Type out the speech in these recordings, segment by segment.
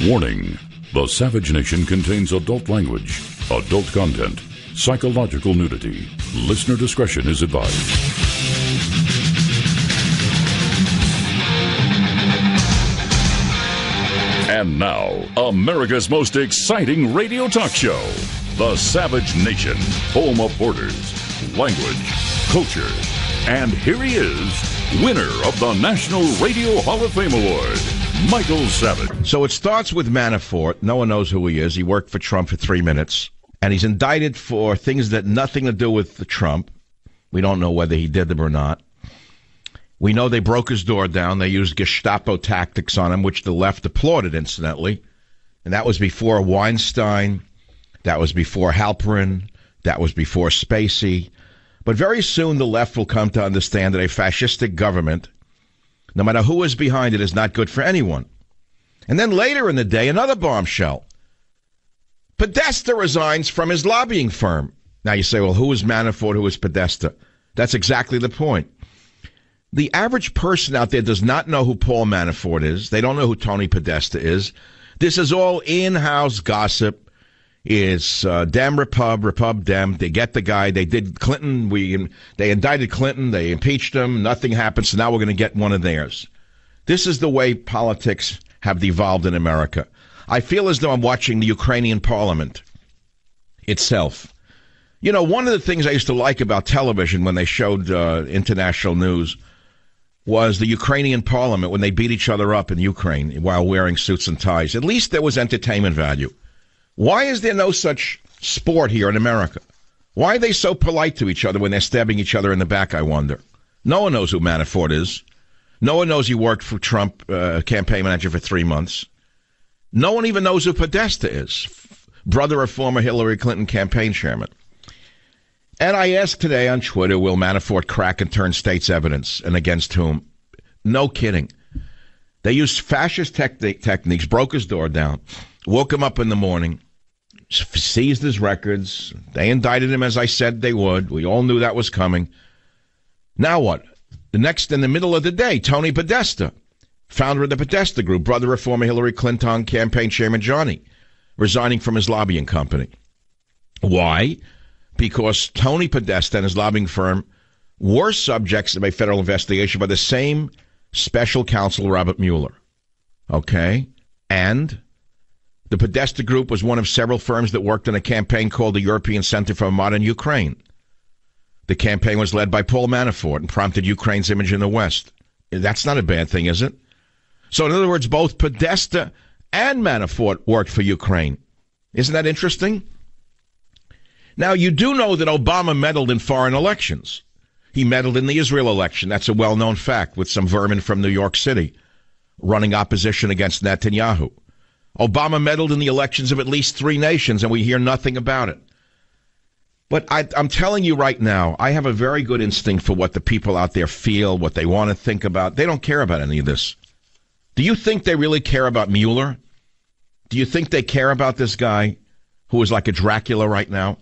Warning: the Savage Nation contains adult language, adult content, psychological nudity. Listener discretion is advised. And now, America's most exciting radio talk show, The Savage Nation, home of borders, language, culture. And here he is, winner of the National Radio Hall of Fame Award, Michael Savage. So it starts with Manafort. No one knows who he is. He worked for Trump for 3 minutes. And he's indicted for things that nothing to do with Trump. We don't know whether he did them or not. We know they broke his door down. They used Gestapo tactics on him, which the left applauded, incidentally. And that was before Weinstein. That was before Halperin. That was before Spacey. But very soon the left will come to understand that a fascistic government, no matter who is behind it, is not good for anyone. And then later in the day, another bombshell. Podesta resigns from his lobbying firm. Now you say, well, who is Manafort, who is Podesta? That's exactly the point. The average person out there does not know who Paul Manafort is. They don't know who Tony Podesta is. This is all in-house gossip. It's Dem Repub Dem. They get the guy. They did Clinton. They indicted Clinton. They impeached him. Nothing happened. So now we're going to get one of theirs. This is the way politics have devolved in America. I feel as though I'm watching the Ukrainian parliament itself. You know, one of the things I used to like about television when they showed international news was the Ukrainian parliament when they beat each other up in Ukraine while wearing suits and ties. At least there was entertainment value. Why is there no such sport here in America? Why are they so polite to each other when they're stabbing each other in the back, I wonder? No one knows who Manafort is. No one knows he worked for Trump, campaign manager for 3 months. No one even knows who Podesta is, brother of former Hillary Clinton campaign chairman. And I asked today on Twitter, will Manafort crack and turn state's evidence, and against whom? No kidding. They used fascist techniques, broke his door down, woke him up in the morning, seized his records. They indicted him as I said they would. We all knew that was coming. Now what? In the middle of the day, Tony Podesta, founder of the Podesta Group, brother of former Hillary Clinton campaign chairman Johnny, resigning from his lobbying company. Why? Because Tony Podesta and his lobbying firm were subjects of a federal investigation by the same special counsel, Robert Mueller. Okay? And the Podesta Group was one of several firms that worked on a campaign called the European Center for Modern Ukraine. The campaign was led by Paul Manafort and prompted Ukraine's image in the West. That's not a bad thing, is it? So in other words, both Podesta and Manafort worked for Ukraine. Isn't that interesting? Now, you do know that Obama meddled in foreign elections. He meddled in the Israel election. That's a well-known fact, with some vermin from New York City running opposition against Netanyahu. Obama meddled in the elections of at least 3 nations, and we hear nothing about it. But I'm telling you right now, I have a very good instinct for what the people out there feel, what they want to think about. They don't care about any of this. Do you think they really care about Mueller? Do you think they care about this guy who is like a Dracula right now?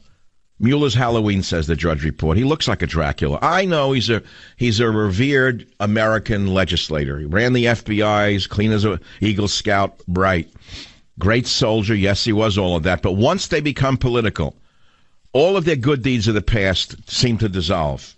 Mueller's Halloween, says the Drudge Report. He looks like a Dracula. I know he's a revered American legislator. He ran the FBI. He's clean as an Eagle Scout, bright. Great soldier. Yes, he was all of that. But once they become political, all of their good deeds of the past seem to dissolve.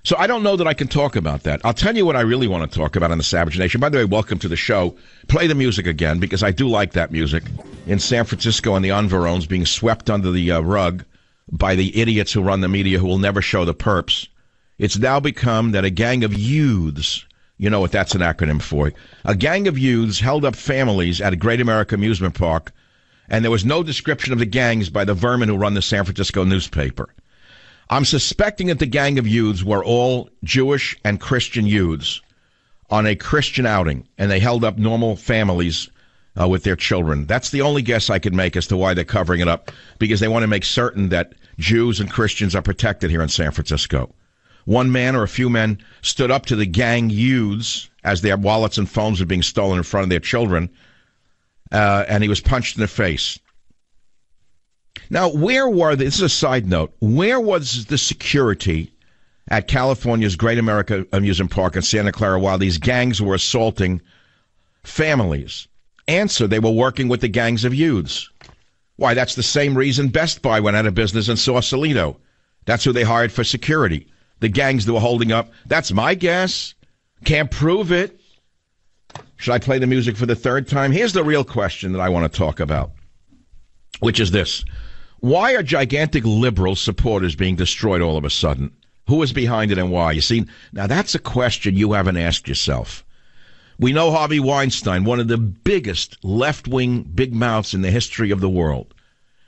So I don't know that I can talk about that. I'll tell you what I really want to talk about on the Savage Nation. By the way, welcome to the show. Play the music again, because I do like that music. In San Francisco and the Environs being swept under the rug by the idiots who run the media who will never show the perps. It's now become that a gang of youths, you know what that's an acronym for, a gang of youths held up families at a Great America Amusement Park, and there was no description of the gangs by the vermin who run the San Francisco newspaper. I'm suspecting that the gang of youths were all Jewish and Christian youths on a Christian outing, and they held up normal families with their children. That's the only guess I could make as to why they're covering it up, because they want to make certain that Jews and Christians are protected here in San Francisco. One man or a few men stood up to the gang youths as their wallets and phones were being stolen in front of their children, and he was punched in the face. Now, this is a side note, where was the security at California's Great America Amusement Park in Santa Clara while these gangs were assaulting families? Answer, they were working with the gangs of youths. Why, that's the same reason Best Buy went out of business in Sausalito. That's who they hired for security. The gangs that were holding up. That's my guess. Can't prove it. Should I play the music for the third time? Here's the real question that I want to talk about, which is this. Why are gigantic liberal supporters being destroyed all of a sudden? Who is behind it and why? You see, now that's a question you haven't asked yourself. We know Harvey Weinstein, one of the biggest left-wing big mouths in the history of the world.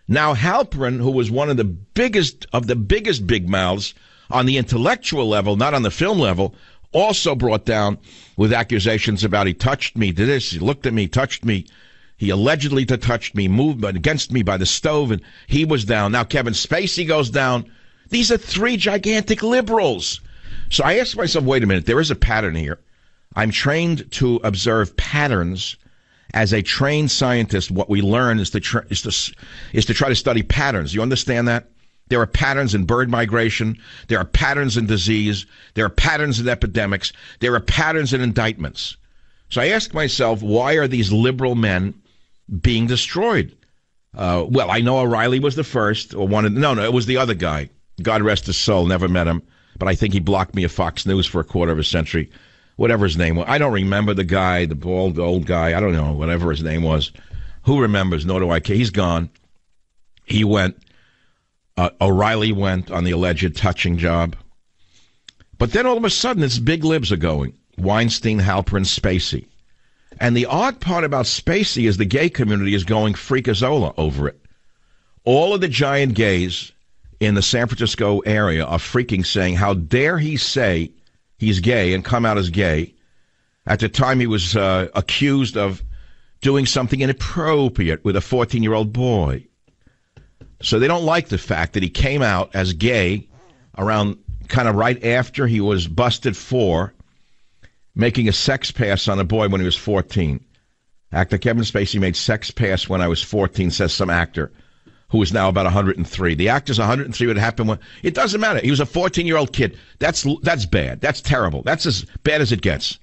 Now Halperin, who was one of the biggest big mouths on the intellectual level, not on the film level, also brought down with accusations about he touched me, did this, he looked at me, touched me. He allegedly touched me, moved against me by the stove, and he was down. Now Kevin Spacey goes down. These are three gigantic liberals. So I asked myself, wait a minute, there is a pattern here. I'm trained to observe patterns. As a trained scientist, what we learn is to try to study patterns. You understand that? There are patterns in bird migration. There are patterns in disease. There are patterns in epidemics. There are patterns in indictments. So I asked myself, why are these liberal men being destroyed? Well, I know O'Reilly was the first, or one of no, it was the other guy. God rest his soul, never met him, but I think he blocked me at Fox News for a quarter of a century. Whatever his name was. I don't remember the guy, the bald old guy. I don't know, whatever his name was. Who remembers? Nor do I care. He's gone. He went. O'Reilly went on the alleged touching job. But then all of a sudden, it's big libs are going. Weinstein, Halperin, Spacey. And the odd part about Spacey is the gay community is going freakazola over it. All of the giant gays in the San Francisco area are freaking saying, how dare he say he's gay and come out as gay at the time he was accused of doing something inappropriate with a 14-year-old boy. So they don't like the fact that he came out as gay around kind of right after he was busted for making a sex pass on a boy when he was 14. Actor Kevin Spacey made sex pass when I was 14, says some actor who is now about 103. The actor's 103. What happened when... It doesn't matter. He was a 14-year-old kid. That's bad. That's terrible. That's as bad as it gets.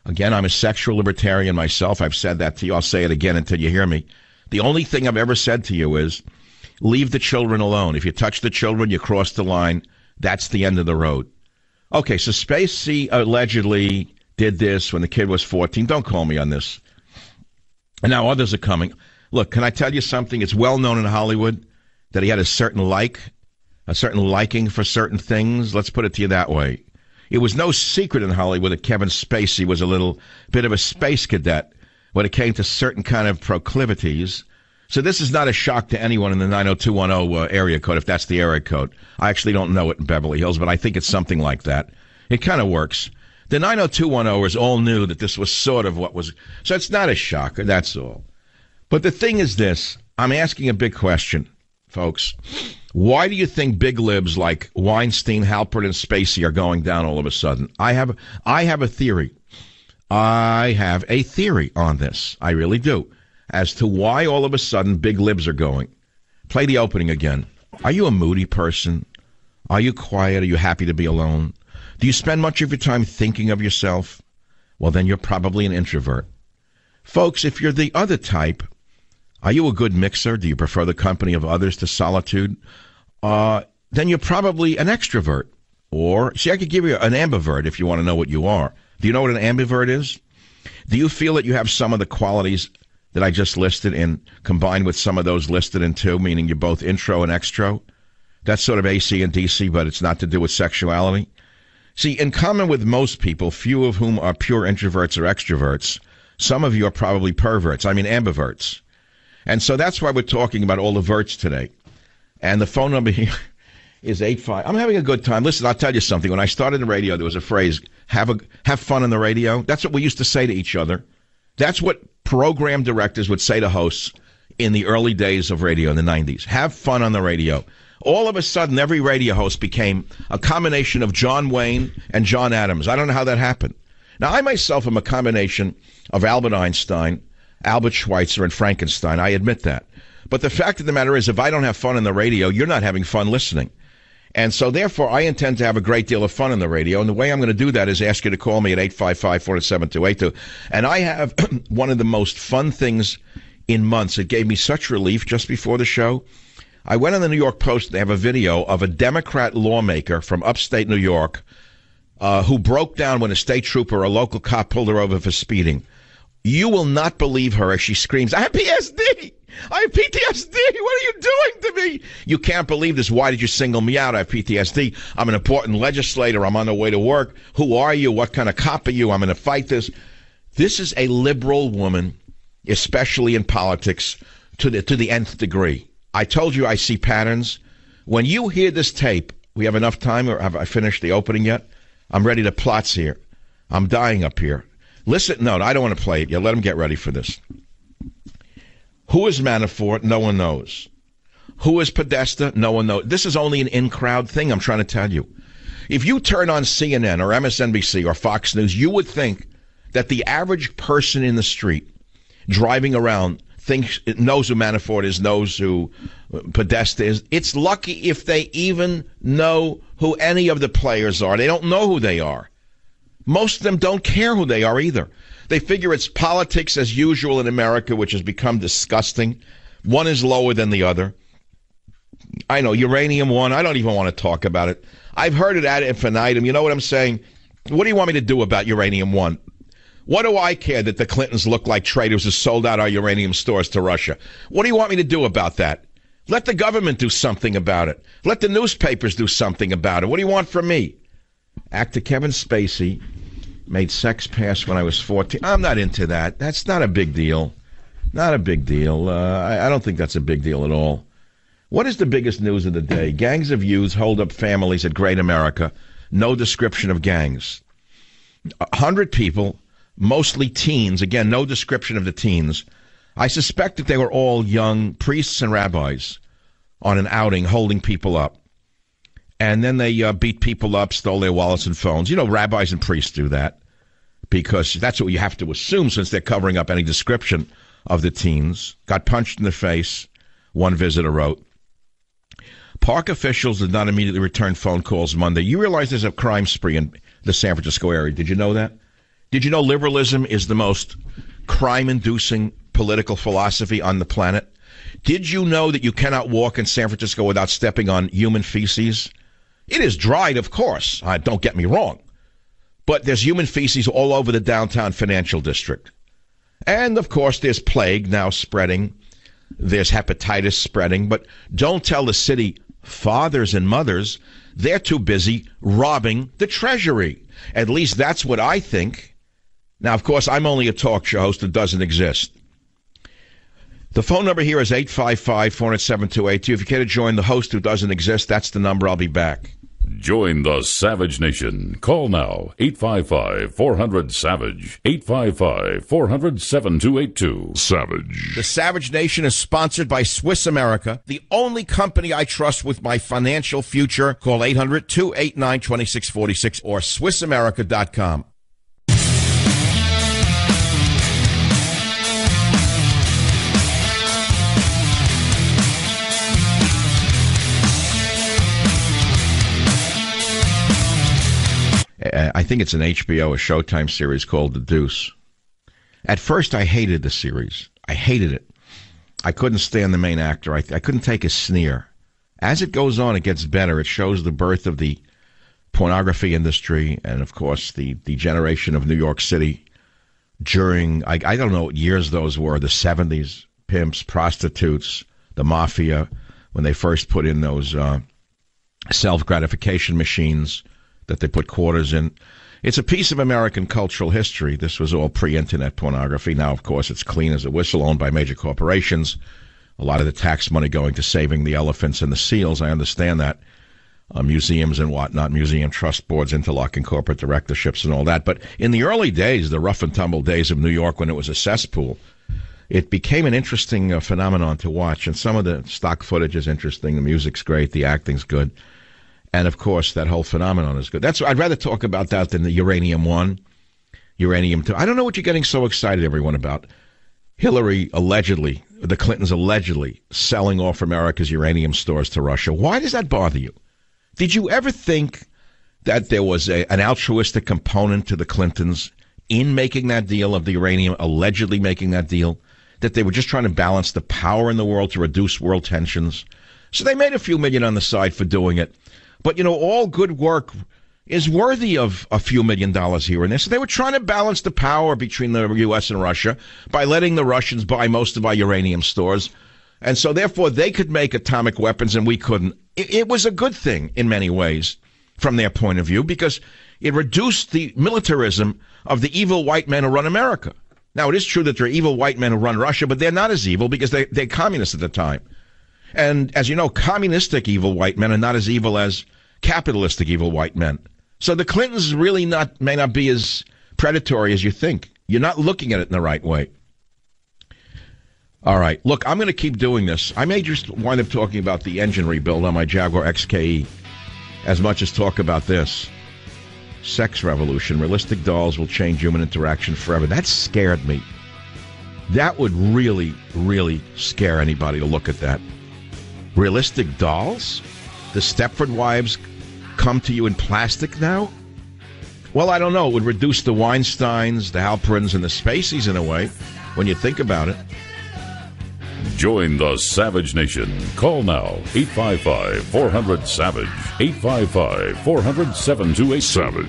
Again, I'm a sexual libertarian myself. I've said that to you. I'll say it again until you hear me. The only thing I've ever said to you is leave the children alone. If you touch the children, you cross the line. That's the end of the road. Okay, so Spacey allegedly did this when the kid was 14. Don't call me on this. And now others are coming. Look, can I tell you something? It's well known in Hollywood that he had a certain liking for certain things. Let's put it to you that way. It was no secret in Hollywood that Kevin Spacey was a little bit of a space cadet when it came to certain kind of proclivities. So this is not a shock to anyone in the 90210 area code, if that's the area code. I actually don't know it in Beverly Hills, but I think it's something like that. It kind of works. The 90210ers all knew that this was sort of what was... So it's not a shocker, that's all. But the thing is this. I'm asking a big question, folks. Why do you think big libs like Weinstein, Halperin, and Spacey are going down all of a sudden? I have a theory. I have a theory on this. I really do. As to why all of a sudden big libs are going. Play the opening again. Are you a moody person? Are you quiet? Are you happy to be alone? Do you spend much of your time thinking of yourself? Well, then you're probably an introvert. Folks, if you're the other type, are you a good mixer? Do you prefer the company of others to solitude? Then you're probably an extrovert. Or, see, I could give you an ambivert if you want to know what you are. Do you know what an ambivert is? Do you feel that you have some of the qualities that I just listed in, combined with some of those listed in two, meaning you're both intro and extro? That's sort of AC and DC, but it's not to do with sexuality. See, in common with most people, few of whom are pure introverts or extroverts, some of you are probably perverts, ambiverts. And so that's why we're talking about all the verts today. And the phone number here is 85. I'm having a good time. Listen, I'll tell you something. When I started the radio, there was a phrase, have fun on the radio. That's what we used to say to each other. That's what program directors would say to hosts in the early days of radio in the 90s. Have fun on the radio. All of a sudden, every radio host became a combination of John Wayne and John Adams. I don't know how that happened. Now, I myself am a combination of Albert Einstein, Albert Schweitzer, and Frankenstein. I admit that. But the fact of the matter is, if I don't have fun on the radio, you're not having fun listening. And so, therefore, I intend to have a great deal of fun on the radio. And the way I'm going to do that is ask you to call me at 855-407-282. And I have one of the most fun things in months. It gave me such relief just before the show. I went on the New York Post. They have a video of a Democrat lawmaker from upstate New York who broke down when a state trooper or a local cop pulled her over for speeding. You will not believe her as she screams, I have PSD! I have PTSD! What are you doing to me? You can't believe this. Why did you single me out? I have PTSD. I'm an important legislator. I'm on the way to work. Who are you? What kind of cop are you? I'm going to fight this. This is a liberal woman, especially in politics, to the nth degree. I told you I see patterns. When you hear this tape, we have enough time, or have I finished the opening yet? I'm ready to plots here. I'm dying up here. Listen, no, I don't want to play it yet. Let them get ready for this. Who is Manafort? No one knows. Who is Podesta? No one knows. This is only an in-crowd thing, I'm trying to tell you. If you turn on CNN or MSNBC or Fox News, you would think that the average person in the street driving around knows who Manafort is, knows who Podesta is. It's lucky if they even know who any of the players are. They don't know who they are. Most of them don't care who they are either. They figure it's politics as usual in America, which has become disgusting. One is lower than the other. I know, Uranium One, I don't even want to talk about it. I've heard it ad infinitum. You know what I'm saying? What do you want me to do about Uranium One? What do I care that the Clintons look like traitors who sold out our uranium stores to Russia? What do you want me to do about that? Let the government do something about it. Let the newspapers do something about it. What do you want from me? Actor Kevin Spacey made sex pass when I was 14. I'm not into that. That's not a big deal. Not a big deal. I don't think that's a big deal at all. What is the biggest news of the day? Gangs of youths hold up families at Great America. No description of gangs. 100 people, mostly teens. Again, no description of the teens. I suspect that they were all young priests and rabbis on an outing holding people up. And then they beat people up, stole their wallets and phones. You know, rabbis and priests do that because that's what you have to assume since they're covering up any description of the teens. Got punched in the face, one visitor wrote. Park officials did not immediately return phone calls Monday. You realize there's a crime spree in the San Francisco area. Did you know that? Did you know liberalism is the most crime-inducing political philosophy on the planet? Did you know that you cannot walk in San Francisco without stepping on human feces? It is dried, of course. Don't get me wrong. But there's human feces all over the downtown financial district. And, of course, there's plague now spreading. There's hepatitis spreading. But don't tell the city fathers and mothers they're too busy robbing the Treasury. At least that's what I think. Now, of course, I'm only a talk show host that doesn't exist. The phone number here is 855-407-282. If you care to join the host who doesn't exist, that's the number. I'll be back. Join the Savage Nation. Call now, 855-400-SAVAGE, 855-400-7282. Savage. The Savage Nation is sponsored by Swiss America, the only company I trust with my financial future. Call 800-289-2646 or SwissAmerica.com. I think it's an HBO, a Showtime series called The Deuce. At first, I hated the series. I hated it. I couldn't stand the main actor. I couldn't take his sneer. As it goes on, it gets better. It shows the birth of the pornography industry and, of course, the degeneration of New York City during, I don't know what years those were, the 70s, pimps, prostitutes, the mafia, when they first put in those self-gratification machines that they put quarters in. It's a piece of American cultural history. This was all pre-internet pornography. Now, of course, it's clean as a whistle, owned by major corporations. A lot of the tax money going to saving the elephants and the seals. I understand that. Museums and whatnot, museum trust boards, interlocking corporate directorships and all that. But in the early days, the rough and tumble days of New York when it was a cesspool, it became an interesting phenomenon to watch. And some of the stock footage is interesting. The music's great. The acting's good. And, of course, that whole phenomenon is good. I'd rather talk about that than the Uranium One, Uranium Two. I don't know what you're getting so excited, everyone, about. Hillary allegedly, the Clintons allegedly selling off America's uranium stores to Russia. Why does that bother you? Did you ever think that there was an altruistic component to the Clintons in making that deal of the uranium, allegedly making that deal, that they were just trying to balance the power in the world to reduce world tensions? So they made a few million on the side for doing it. But, all good work is worthy of a few $1,000,000 here and there. So they were trying to balance the power between the U.S. and Russia by letting the Russians buy most of our uranium stores. And so, therefore, they could make atomic weapons and we couldn't. It was a good thing in many ways from their point of view because it reduced the militarism of the evil white men who run America. Now, it is true that there are evil white men who run Russia, but they're not as evil because they're communists at the time. And as you know, communistic evil white men are not as evil as capitalistic evil white men. So the Clintons really may not be as predatory as you think. You're not looking at it in the right way. All right. Look, I'm going to keep doing this. I may just wind up talking about the engine rebuild on my Jaguar XKE as much as talk about this. Sex revolution. Realistic dolls will change human interaction forever. That scared me. That would really, really scare anybody to look at that. Realistic dolls? The Stepford Wives come to you in plastic now? Well, I don't know. It would reduce the Weinsteins, the Halperins, and the Spaceys in a way, when you think about it. Join the Savage Nation. Call now, 855-400-SAVAGE, 855-400-7287.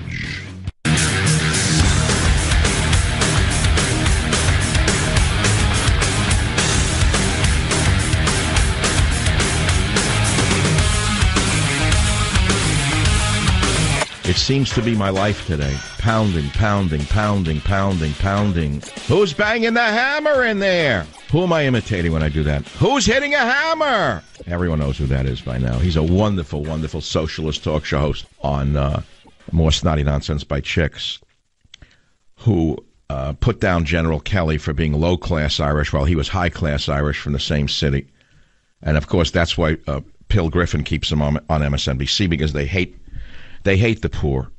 It seems to be my life today. Pounding, pounding, pounding, pounding, pounding. Who's banging the hammer in there? Who am I imitating when I do that? Who's hitting a hammer? Everyone knows who that is by now. He's a wonderful, wonderful socialist talk show host on More Snotty Nonsense by Chicks, who put down General Kelly for being low-class Irish while he was high-class Irish from the same city. And, of course, that's why Pill Griffin keeps him on MSNBC, because they hate the poor.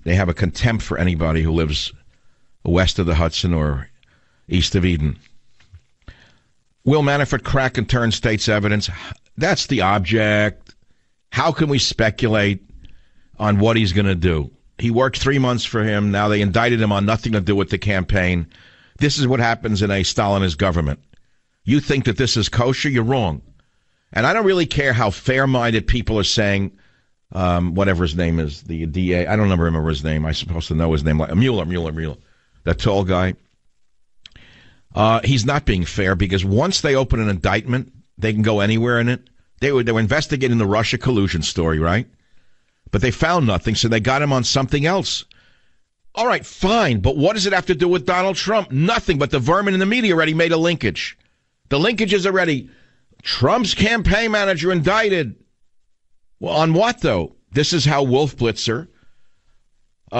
They have a contempt for anybody who lives west of the Hudson or east of Eden. Will Manafort crack and turn state's evidence? That's the object. How can we speculate on what he's going to do? He worked 3 months for him. Now they indicted him on nothing to do with the campaign. This is what happens in a Stalinist government. You think that this is kosher? You're wrong. And I don't really care how fair-minded people are saying, whatever his name is, the DA. I don't remember his name. I'm supposed to know his name. Like Mueller. That tall guy. He's not being fair because once they open an indictment, they can go anywhere in it. They were investigating the Russia collusion story, right? But they found nothing, so they got him on something else. All right, fine, but what does it have to do with Donald Trump? Nothing, but the vermin in the media already made a linkage. The linkage is already Trump's campaign manager indicted. Well, on what, though? This is how Wolf Blitzer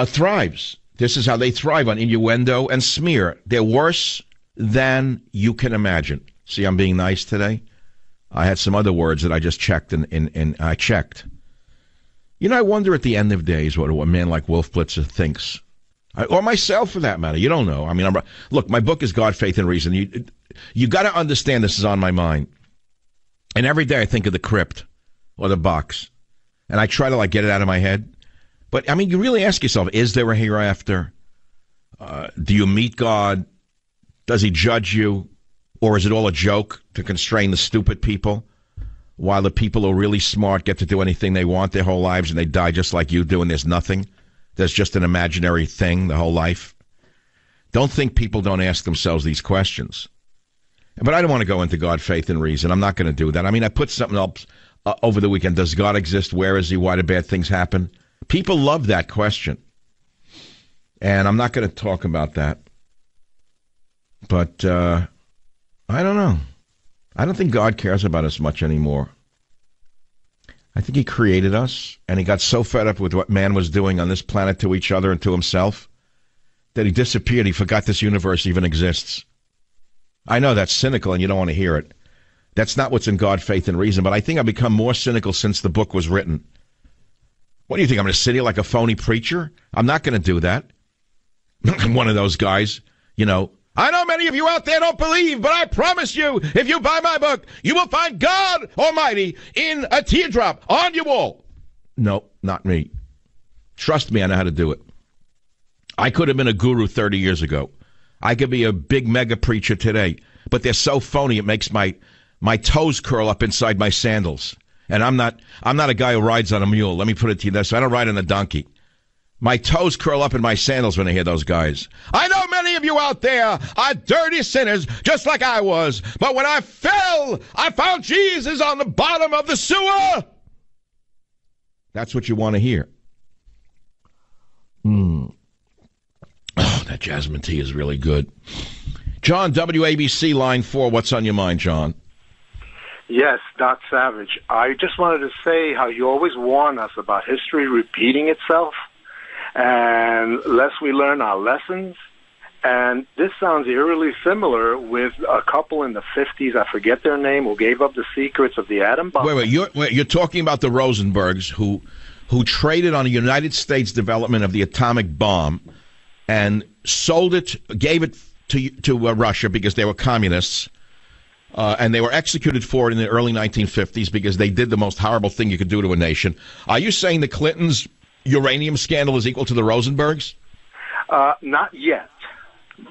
thrives. This is how they thrive, on innuendo and smear. They're worse than you can imagine. See, I'm being nice today. I had some other words that I just checked, and I checked. I wonder at the end of days what a man like Wolf Blitzer thinks. Or myself, for that matter. You don't know. I mean, look, my book is God, Faith, and Reason. You got to understand this is on my mind. And every day I think of the crypt or the box. And I try to, get it out of my head. But, I mean, you really ask yourself, is there a hereafter? Do you meet God? Does he judge you? Or is it all a joke to constrain the stupid people, while the people who are really smart get to do anything they want their whole lives and they die just like you do and there's nothing? There's just an imaginary thing the whole life. Don't think people don't ask themselves these questions. But I don't want to go into God, Faith, and Reason. I'm not going to do that. I mean, I put something up over the weekend. Does God exist? Where is he? Why do bad things happen? People love that question. And I'm not going to talk about that. But I don't know. I don't think God cares about us much anymore. I think he created us, and he got so fed up with what man was doing on this planet to each other and to himself that he disappeared. He forgot this universe even exists. I know that's cynical, and you don't want to hear it. That's not what's in God, Faith, and Reason, but I think I've become more cynical since the book was written. What do you think? I'm going to sit here like a phony preacher? I'm not going to do that. I'm one of those guys, I know many of you out there don't believe, but I promise you, if you buy my book, you will find God Almighty in a teardrop on your wall. No, not me. Trust me, I know how to do it. I could have been a guru 30 years ago. I could be a big mega preacher today, but they're so phony it makes my toes curl up inside my sandals. And I'm not a guy who rides on a mule. Let me put it to you this. I don't ride on a donkey. My toes curl up in my sandals when I hear those guys. I know many of you out there are dirty sinners, just like I was. But when I fell, I found Jesus on the bottom of the sewer. That's what you want to hear. Oh, that jasmine tea is really good. John, WABC, line 4. What's on your mind, John? Yes, Doc Savage. I just wanted to say how you always warn us about history repeating itself, and unless we learn our lessons. And this sounds eerily similar with a couple in the 50s, I forget their name, who gave up the secrets of the atom bomb. Wait, you're talking about the Rosenbergs who traded on the United States development of the atomic bomb and gave it to Russia because they were communists. And they were executed for it in the early 1950s because they did the most horrible thing you could do to a nation. Are you saying the Clintons' uranium scandal is equal to the Rosenbergs? Not yet,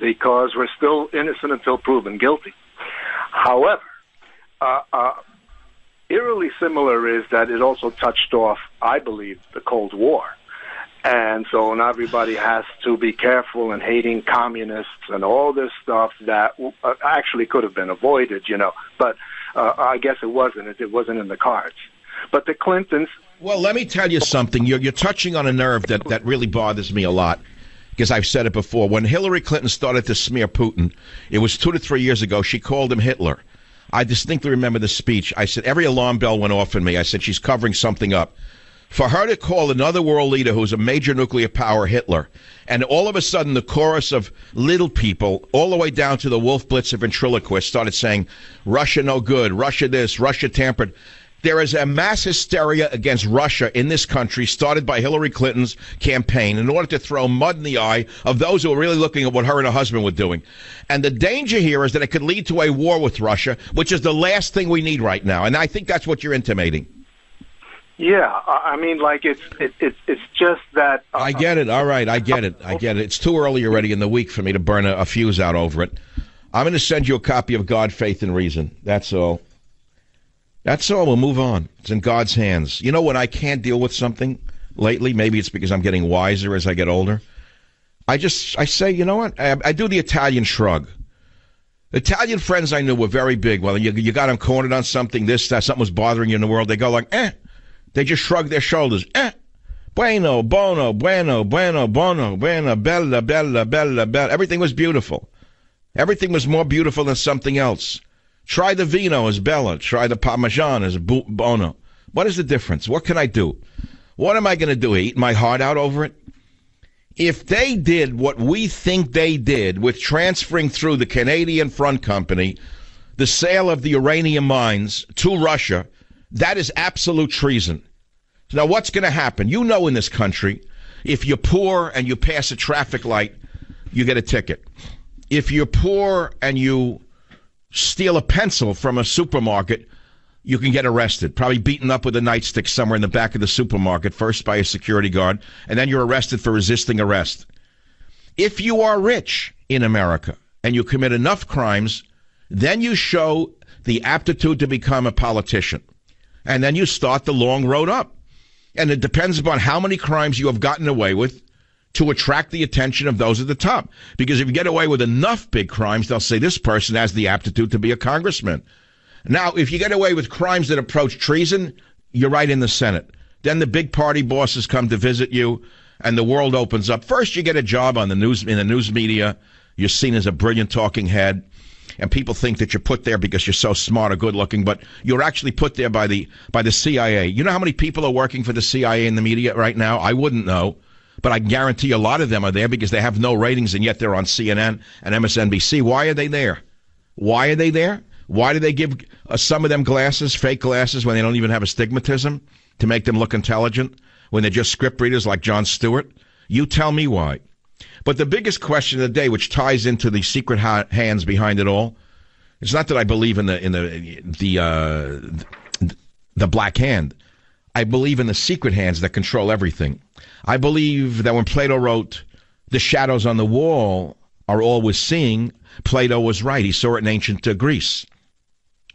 because we're still innocent until proven guilty. However, eerily similar is that it also touched off, I believe, the Cold War. And so now everybody has to be careful in hating communists and all this stuff that actually could have been avoided, But I guess it wasn't. It wasn't in the cards. But the Clintons... Well, let me tell you something. You're touching on a nerve that really bothers me a lot, because I've said it before. When Hillary Clinton started to smear Putin, it was 2 to 3 years ago, she called him Hitler. I distinctly remember the speech. I said, every alarm bell went off in me. I said, she's covering something up. For her to call another world leader who's a major nuclear power Hitler, and all of a sudden the chorus of little people, all the way down to the Wolf Blitzer ventriloquist, started saying, Russia no good, Russia this, Russia tampered. There is a mass hysteria against Russia in this country, started by Hillary Clinton's campaign, in order to throw mud in the eye of those who are really looking at what her and her husband were doing. And the danger here is that it could lead to a war with Russia, which is the last thing we need right now. And I think that's what you're intimating. Yeah, I mean, like it's just that. I get it. All right, I get it. It's too early already in the week for me to burn a fuse out over it. I'm going to send you a copy of God, Faith, and Reason. That's all. That's all. We'll move on. It's in God's hands. You know, when I can't deal with something lately, maybe it's because I'm getting wiser as I get older, I say, you know what? I do the Italian shrug. Italian friends I knew were very big. Well, you got them cornered on something, this, that, something was bothering you in the world. They go like, They just shrug their shoulders. Bueno, bono, bueno, bueno, bono, bueno, bella, bella, bella, bella. Everything was beautiful. Everything was more beautiful than something else. Try the vino as bella. Try the parmesan as bono. What is the difference? What can I do? What am I going to do? Eat my heart out over it? If they did what we think they did with transferring through the Canadian Front Company the sale of the uranium mines to Russia, that is absolute treason. Now, what's going to happen? You know, in this country, if you're poor and you pass a traffic light, you get a ticket. If you're poor and you steal a pencil from a supermarket, you can get arrested, probably beaten up with a nightstick somewhere in the back of the supermarket, first by a security guard, and then you're arrested for resisting arrest. If you are rich in America and you commit enough crimes, then you show the aptitude to become a politician. And then you start the long road up. And it depends upon how many crimes you have gotten away with to attract the attention of those at the top. Because if you get away with enough big crimes, they'll say this person has the aptitude to be a congressman. Now, if you get away with crimes that approach treason, you're right in the Senate. Then the big party bosses come to visit you, and the world opens up. First, you get a job on the news, in the news media. You're seen as a brilliant talking head. And people think that you're put there because you're so smart or good-looking, but you're actually put there by the CIA. You know how many people are working for the CIA in the media right now? I wouldn't know, but I guarantee a lot of them are there because they have no ratings, and yet they're on CNN and MSNBC. Why are they there? Why are they there? Why do they give some of them glasses, fake glasses, when they don't even have astigmatism, to make them look intelligent, when they're just script readers like Jon Stewart? You tell me why. But the biggest question of the day, which ties into the secret hands behind it all, it's not that I believe in the black hand. I believe in the secret hands that control everything. I believe that when Plato wrote, the shadows on the wall are always seeing, Plato was right. He saw it in ancient Greece.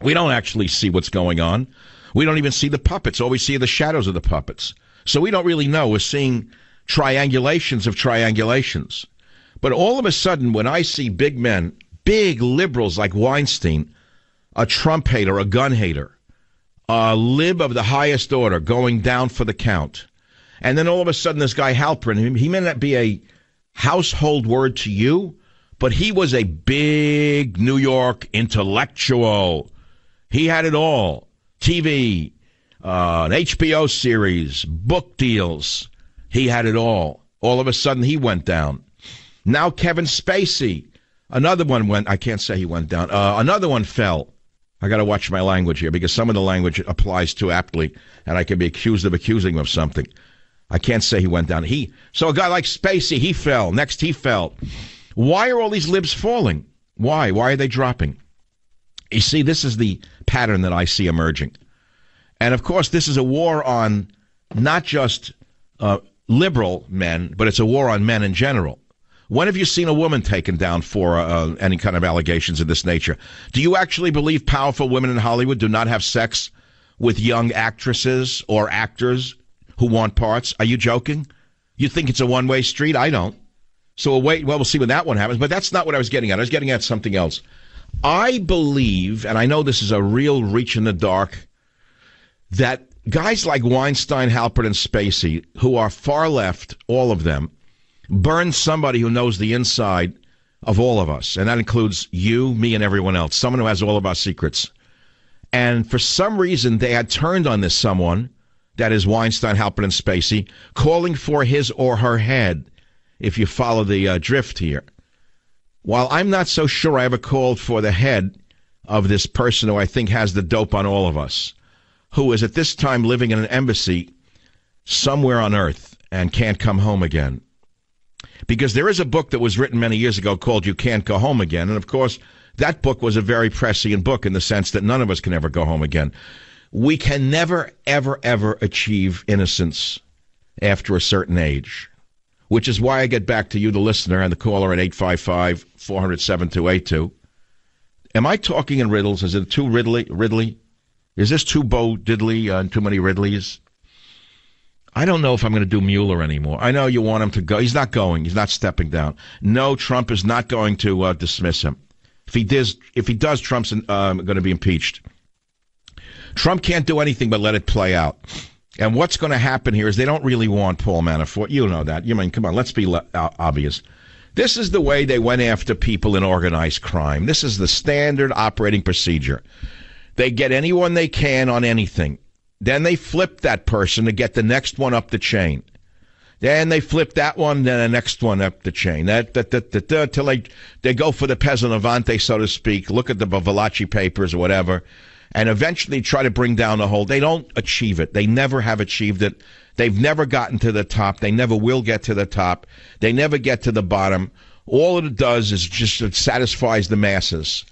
We don't actually see what's going on. We don't even see the puppets. All we see are the shadows of the puppets. So we don't really know. We're seeing triangulations of triangulations. But all of a sudden, when I see big men, big liberals like Weinstein, a Trump hater, a gun hater, a lib of the highest order going down for the count, and then all of a sudden this guy Halperin, he may not be a household word to you, but he was a big New York intellectual. He had it all. TV, an HBO series, book deals. He had it all. All of a sudden, he went down. Now Kevin Spacey, another one went, I can't say he went down. Another one fell. I got to watch my language here because some of the language applies too aptly, and I can be accused of accusing him of something. I can't say he went down. So a guy like Spacey, he fell. Next, he fell. Why are all these libs falling? Why? Why are they dropping? You see, this is the pattern that I see emerging. And, of course, this is a war on not just liberal men, but it's a war on men in general. When have you seen a woman taken down for any kind of allegations of this nature? Do you actually believe powerful women in Hollywood do not have sex with young actresses or actors who want parts? Are you joking? You think it's a one-way street? I don't. So we'll see when that one happens. But that's not what I was getting at. I was getting at something else. I believe, and I know this is a real reach in the dark, that guys like Weinstein, Halpert, and Spacey, who are far left, all of them, burn somebody who knows the inside of all of us. And that includes you, me, and everyone else. Someone who has all of our secrets. And for some reason, they had turned on this someone, that is Weinstein, Halpert, and Spacey, calling for his or her head, if you follow the drift here. While I'm not so sure I ever called for the head of this person who I think has the dope on all of us, who is at this time living in an embassy somewhere on Earth and can't come home again. Because there is a book that was written many years ago called You Can't Go Home Again. And, of course, that book was a very prescient book in the sense that none of us can ever go home again. We can never, ever, ever achieve innocence after a certain age, which is why I get back to you, the listener, and the caller at 855-400-7282. Am I talking in riddles? Is it too Ridley? Is this too Bo Diddley and too many Ridleys? I don't know if I'm going to do Mueller anymore. I know you want him to go. He's not going. He's not stepping down. No, Trump is not going to dismiss him. If he does, Trump's going to be impeached. Trump can't do anything but let it play out. And what's going to happen here is they don't really want Paul Manafort. You know that. You mean, come on, let's be obvious. This is the way they went after people in organized crime. This is the standard operating procedure. They get anyone they can on anything. Then they flip that person to get the next one up the chain. Then they flip that one, then the next one up the chain. Till they go for the peasant avante, so to speak, look at the Bavalachi papers or whatever, and eventually try to bring down the whole. They don't achieve it. They never have achieved it. They've never gotten to the top. They never will get to the top. They never get to the bottom. All it does is just it satisfies the masses.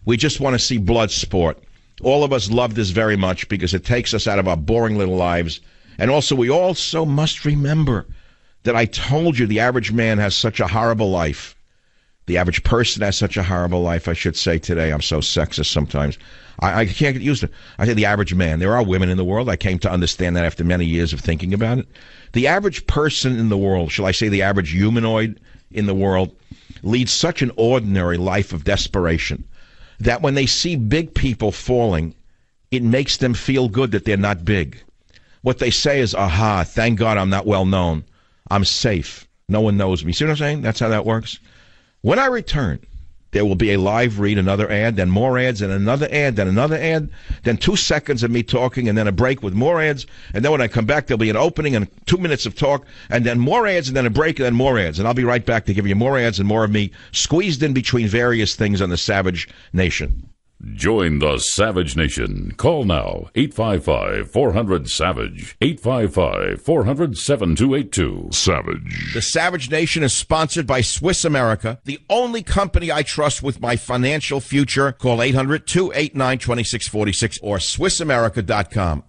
We just want to see blood sport. All of us love this very much because it takes us out of our boring little lives. And also, we also must remember that I told you the average man has such a horrible life. The average person has such a horrible life, I should say today. I'm so sexist sometimes. I can't get used to it. I say the average man. There are women in the world. I came to understand that after many years of thinking about it. The average person in the world, shall I say the average humanoid in the world, leads such an ordinary life of desperation that when they see big people falling, it makes them feel good that they're not big. What they say is, aha, thank God I'm not well known. I'm safe. No one knows me. See what I'm saying? That's how that works. When I return, there will be a live read, another ad, then more ads, and another ad, then another ad, then 2 seconds of me talking, and then a break with more ads. And then when I come back, there'll be an opening and 2 minutes of talk, and then more ads, and then a break, and then more ads. And I'll be right back to give you more ads and more of me squeezed in between various things on the Savage Nation. Join the Savage Nation. Call now, 855-400-SAVAGE, 855-400-7282. Savage. The Savage Nation is sponsored by Swiss America, the only company I trust with my financial future. Call 800-289-2646 or SwissAmerica.com.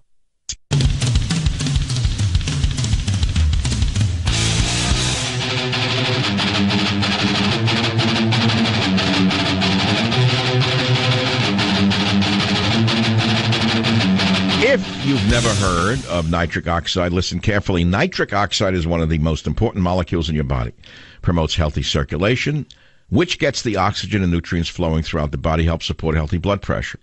heard of nitric oxide, listen carefully. Nitric oxide is one of the most important molecules in your body. Promotes healthy circulation, which gets the oxygen and nutrients flowing throughout the body, helps support healthy blood pressure.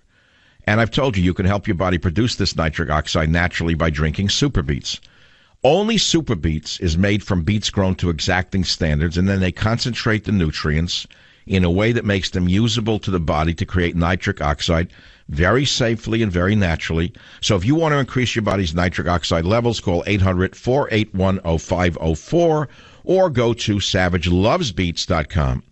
And I've told you, you can help your body produce this nitric oxide naturally by drinking Super Beets. Only Super Beets is made from beets grown to exacting standards, and then they concentrate the nutrients in a way that makes them usable to the body to create nitric oxide very safely and very naturally. So if you want to increase your body's nitric oxide levels, call 800-481-0504 or go to savagelovesbeets.com.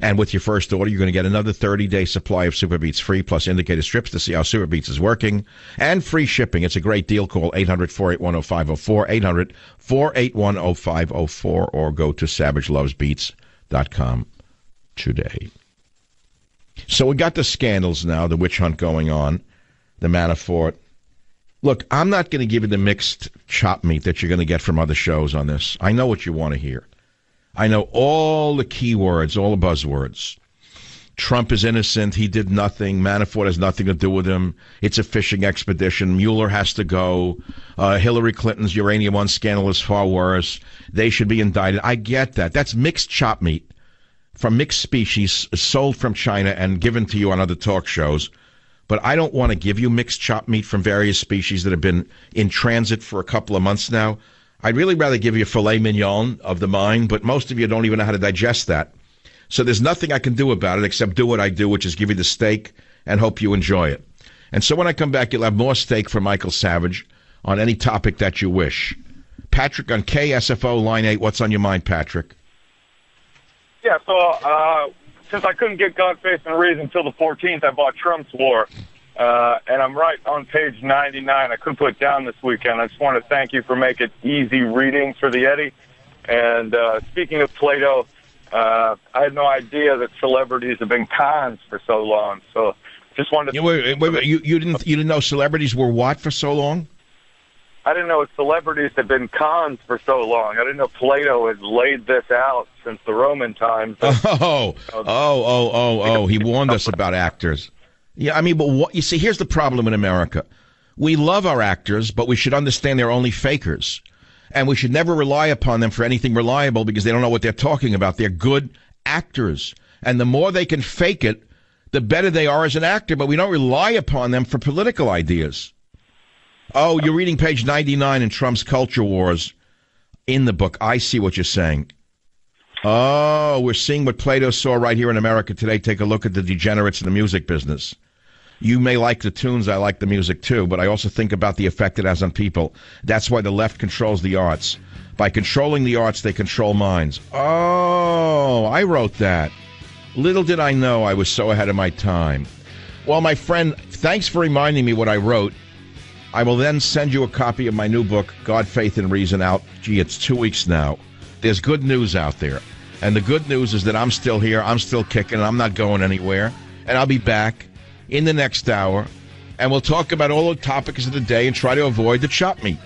And with your first order, you're going to get another 30-day supply of Super Beets free, plus indicator strips to see how Super Beets is working, and free shipping. It's a great deal. Call 800-481-0504, 800-481-0504, or go to savagelovesbeets.com today. So we got the scandals now, the witch hunt going on, the Manafort. Look, I'm not going to give you the mixed chop meat that you're going to get from other shows on this. I know what you want to hear. I know all the keywords, all the buzzwords. Trump is innocent. He did nothing. Manafort has nothing to do with him. It's a fishing expedition. Mueller has to go. Hillary Clinton's Uranium One scandal is far worse. They should be indicted. I get that. That's mixed chop meat from mixed species sold from China and given to you on other talk shows. But I don't want to give you mixed chop meat from various species that have been in transit for a couple of months now. I'd really rather give you filet mignon of the mind, but most of you don't even know how to digest that. So there's nothing I can do about it except do what I do, which is give you the steak and hope you enjoy it. And so when I come back, you'll have more steak from Michael Savage on any topic that you wish. Patrick on KSFO Line 8. What's on your mind, Patrick? Yeah, so since I couldn't get God, Faith, and Reason until the 14th, I bought Trump's War. And I'm right on page 99. I couldn't put it down this weekend. I just want to thank you for making easy reading for the Eddie. And speaking of Plato, I had no idea that celebrities have been cons for so long. So just wanted to... Wait, you didn't know celebrities were what for so long? I didn't know celebrities had been cons for so long. I didn't know Plato had laid this out since the Roman times. Oh, he warned us about actors. Yeah, I mean, but what, you see, here's the problem in America. We love our actors, but we should understand they're only fakers. And we should never rely upon them for anything reliable because they don't know what they're talking about. They're good actors. And the more they can fake it, the better they are as an actor, but we don't rely upon them for political ideas. Oh, you're reading page 99 in Trump's Culture Wars in the book. I see what you're saying. Oh, we're seeing what Plato saw right here in America today. Take a look at the degenerates in the music business. You may like the tunes, I like the music too, but I also think about the effect it has on people. That's why the left controls the arts. By controlling the arts, they control minds. Oh, I wrote that. Little did I know I was so ahead of my time. Well, my friend, thanks for reminding me what I wrote. I will then send you a copy of my new book, God, Faith, and Reason, out. Gee, it's 2 weeks now. There's good news out there. And the good news is that I'm still here, I'm still kicking, and I'm not going anywhere. And I'll be back in the next hour, and we'll talk about all the topics of the day and try to avoid the chop meat.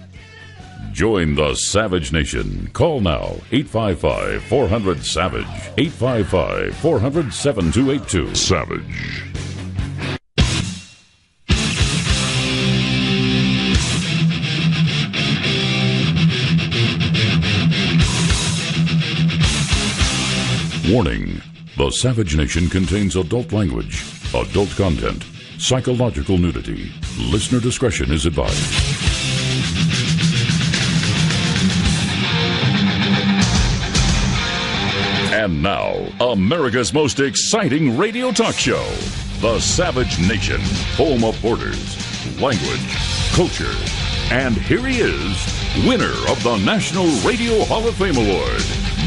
Join the Savage Nation. Call now, 855-400-SAVAGE, 855-400-7282. Savage. Warning, the Savage Nation contains adult language, adult content, psychological nudity. Listener discretion is advised. And now, America's most exciting radio talk show, the Savage Nation, home of borders, language, culture. And here he is, winner of the National Radio Hall of Fame Award,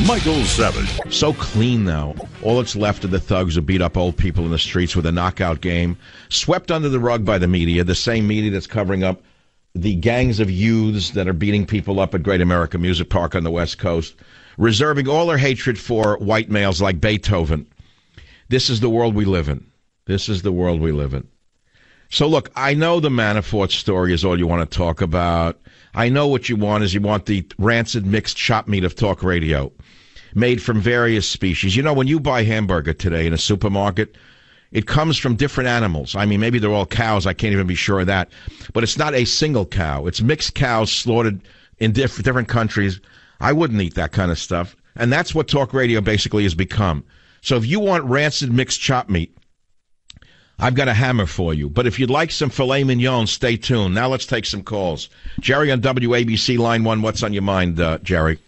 Michael Savage. So clean now. All that's left of the thugs who beat up old people in the streets with a knockout game, swept under the rug by the media, the same media that's covering up the gangs of youths that are beating people up at Great American Music Park on the West Coast, reserving all their hatred for white males like Beethoven. This is the world we live in. This is the world we live in. So look, I know the Manafort story is all you want to talk about. I know what you want is you want the rancid mixed chop meat of talk radio made from various species. You know, when you buy hamburger today in a supermarket, It comes from different animals. I mean, maybe they're all cows. I can't even be sure of that. But it's not a single cow. It's mixed cows slaughtered in different countries. I wouldn't eat that kind of stuff. And that's what talk radio basically has become. So if you want rancid mixed chop meat, I've got a hammer for you. But if you'd like some filet mignon, stay tuned. Now let's take some calls. Jerry on WABC, line 1. What's on your mind, Jerry?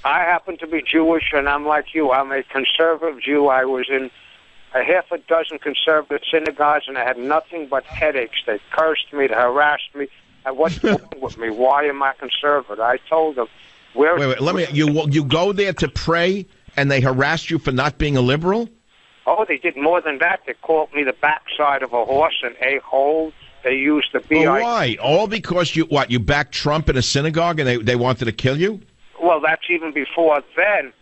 I happen to be Jewish, and I'm like you. I'm a conservative Jew. I was in a half a dozen conservative synagogues, and I had nothing but headaches. They cursed me, they harassed me. And what's wrong with me? Why am I conservative? I told them, Wait, let me. You go there to pray, and they harassed you for not being a liberal? Oh, they did more than that. They called me the backside of a horse, an a-hole. They used the B.I. Well, why? All because you backed Trump in a synagogue, and they wanted to kill you? Well, that's even before then.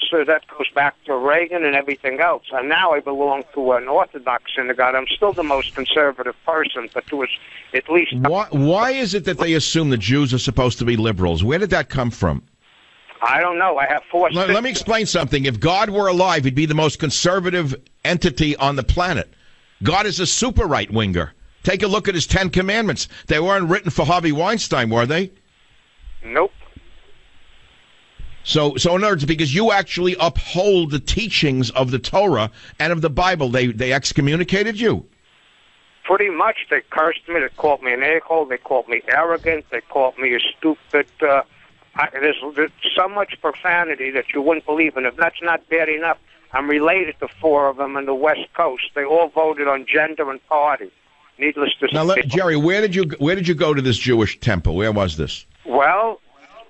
So that goes back to Reagan and everything else. And now I belong to an Orthodox synagogue. I'm still the most conservative person, but there was at least... Why is it that they assume the Jews are supposed to be liberals? Where did that come from? I don't know. I have 4 sisters. Let me explain something. If God were alive, he'd be the most conservative entity on the planet. God is a super right-winger. Take a look at his 10 Commandments. They weren't written for Harvey Weinstein, were they? Nope. So in other words, because you actually uphold the teachings of the Torah and of the Bible, they excommunicated you? Pretty much. They cursed me. They called me an a-hole. They called me arrogant. They called me a stupid... There's so much profanity that you wouldn't believe. And if that's not bad enough, I'm related to 4 of them in the West Coast. They all voted on gender and party. Needless to say. Now, Jerry, where did you go to this Jewish temple? Where was this? Well,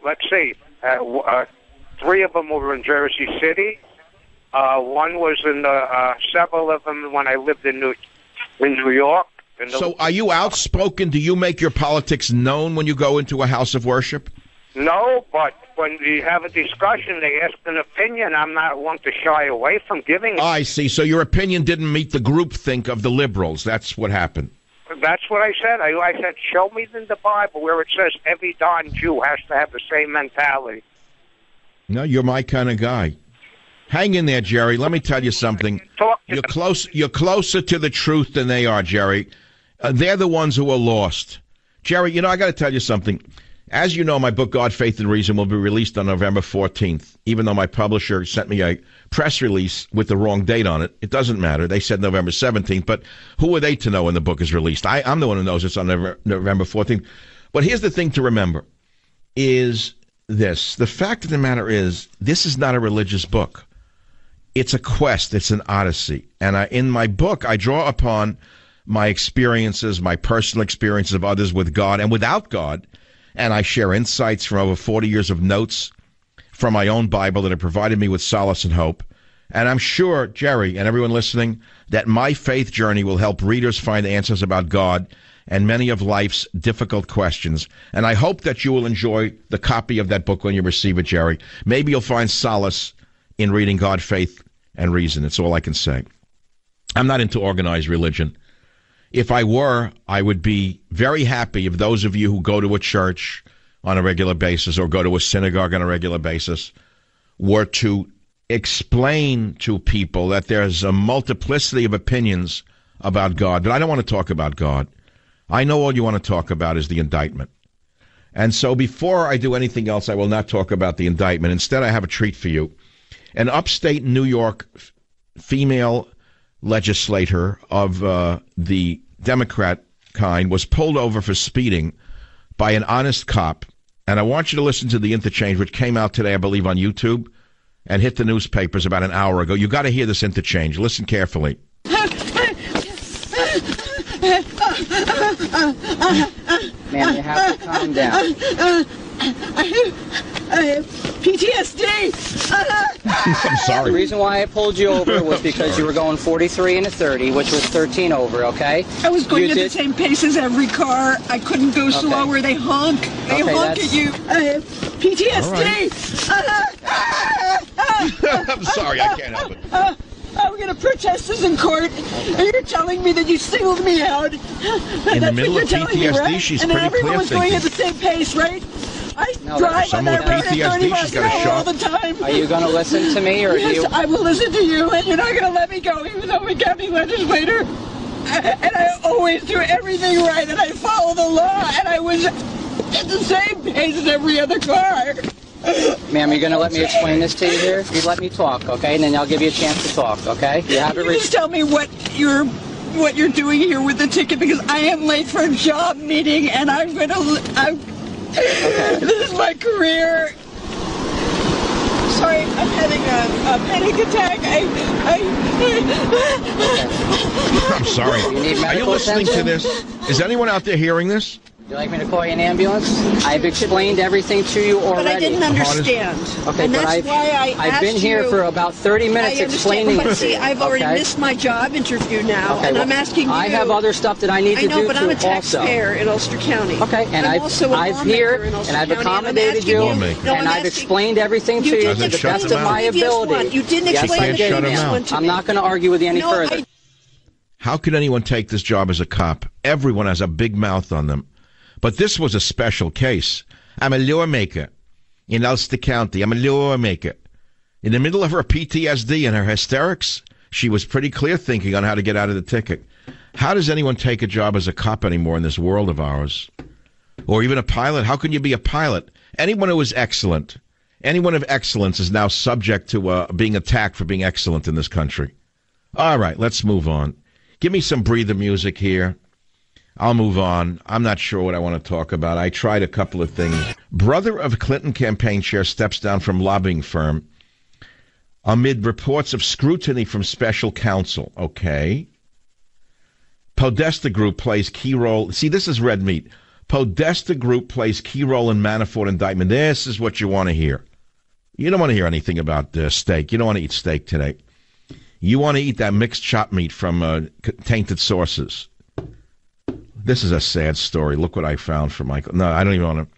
let's see. 3 of them were in Jersey City. One was in several of them when I lived in New York. So, are you outspoken? Do you make your politics known when you go into a house of worship? No, but when we have a discussion, they ask an opinion. I'm not one to shy away from giving it. I see. So your opinion didn't meet the groupthink of the liberals. That's what happened. That's what I said. I said, show me in the Bible where it says every darn Jew has to have the same mentality. No, you're my kind of guy. Hang in there, Jerry. Let me tell you something. You're closer to the truth than they are, Jerry. They're the ones who are lost. Jerry, I got to tell you something. As you know, my book, God, Faith, and Reason, will be released on November 14th, even though my publisher sent me a press release with the wrong date on it. It doesn't matter. They said November 17th, but who are they to know when the book is released? I'm the one who knows it's on November 14th. But here's the thing to remember, is this. The fact of the matter is, this is not a religious book. It's a quest. It's an odyssey. And in my book, I draw upon my experiences, my personal experiences of others with God and without God, and I share insights from over 40 years of notes from my own Bible that have provided me with solace and hope. And I'm sure, Jerry, and everyone listening, that my faith journey will help readers find answers about God and many of life's difficult questions. And I hope that you will enjoy the copy of that book when you receive it, Jerry. Maybe you'll find solace in reading God, Faith, and Reason. That's all I can say. I'm not into organized religion. If I were, I would be very happy if those of you who go to a church on a regular basis or go to a synagogue on a regular basis were to explain to people that there's a multiplicity of opinions about God. But I don't want to talk about God. I know all you want to talk about is the indictment. And so before I do anything else, I will not talk about the indictment. Instead, I have a treat for you. An upstate New York female legislator of the Democrat kind was pulled over for speeding by an honest cop. And I want you to listen to the interchange, which came out today, I believe, on YouTube and hit the newspapers about an hour ago. You got to hear this interchange. Listen carefully. Ma'am, you have to calm down. I have PTSD. I'm sorry. The reason why I pulled you over was because you were going 43 and a 30, which was 13 over, okay? I was going at the same pace as every car. I couldn't go slower. They honk. They honk at you. I have PTSD. I'm sorry, I can't help it. I'm going to protest this in court, and you're telling me that you singled me out. In the middle of PTSD, me, right? she's and pretty clear everyone was thinking. going at the same pace, right? I drive on that road at 30 miles an hour all the time. Are you going to listen to me, or yes, I will listen to you, and you're not going to let me go, even though I'm a county legislator. And I always do everything right, and I follow the law, and I was at the same pace as every other car. Ma'am, you're going to let me explain this to you here? You let me talk, okay? And then I'll give you a chance to talk, okay? You have it. Just tell me what you're doing here with the ticket, because I am late for a job meeting, and I'm going to... Okay. This is my career. Sorry, I'm having a panic attack. I'm sorry. Are you listening to this? Is anyone out there hearing this? Would you like me to call you an ambulance? I've explained everything to you already. But I didn't understand. Okay, and that's why I've been here for about 30 minutes explaining. But see, I've already missed my job interview now, and I'm asking you. I have other stuff that I need to do. I know, but I'm a taxpayer in Ulster County. Okay, and I've here and I've accommodated you, and I've explained everything to you to the best of my ability. You didn't explain the previous one to me. I'm not going to argue with you any further. How could anyone take this job as a cop? Everyone has a big mouth on them. But this was a special case. I'm a lawmaker in Ulster County. I'm a lawmaker. In the middle of her PTSD and her hysterics, she was pretty clear thinking on how to get out of the ticket. How does anyone take a job as a cop anymore in this world of ours? Or even a pilot? How can you be a pilot? Anyone who is excellent, anyone of excellence is now subject to being attacked for being excellent in this country. All right, let's move on. Give me some breather music here. I'll move on. I'm not sure what I want to talk about. I tried a couple of things. Brother of Clinton campaign chair steps down from lobbying firm amid reports of scrutiny from special counsel. Okay. Podesta Group plays key role. See, this is red meat. Podesta Group plays key role in Manafort indictment. This is what you want to hear. You don't want to hear anything about steak. You don't want to eat steak today. You want to eat that mixed chopped meat from tainted sources. This is a sad story. Look what I found for Michael. No, I don't even want to.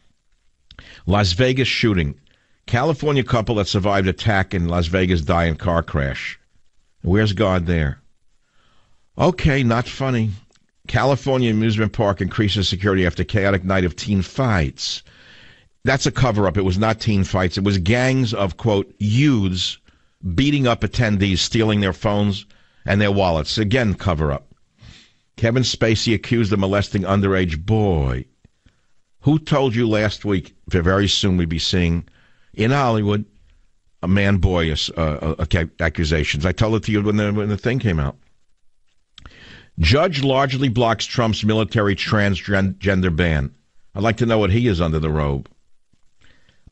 Las Vegas shooting. California couple that survived attack in Las Vegas die in car crash. Where's God there? Okay, not funny. California amusement park increases security after chaotic night of teen fights. That's a cover-up. It was not teen fights. It was gangs of, quote, youths beating up attendees, stealing their phones and their wallets. Again, cover-up. Kevin Spacey accused of molesting underage boy. Who told you last week, very soon we'd be seeing, in Hollywood, a man-boy accusations? I told it to you when the thing came out. Judge largely blocks Trump's military transgender ban. I'd like to know what he is under the robe.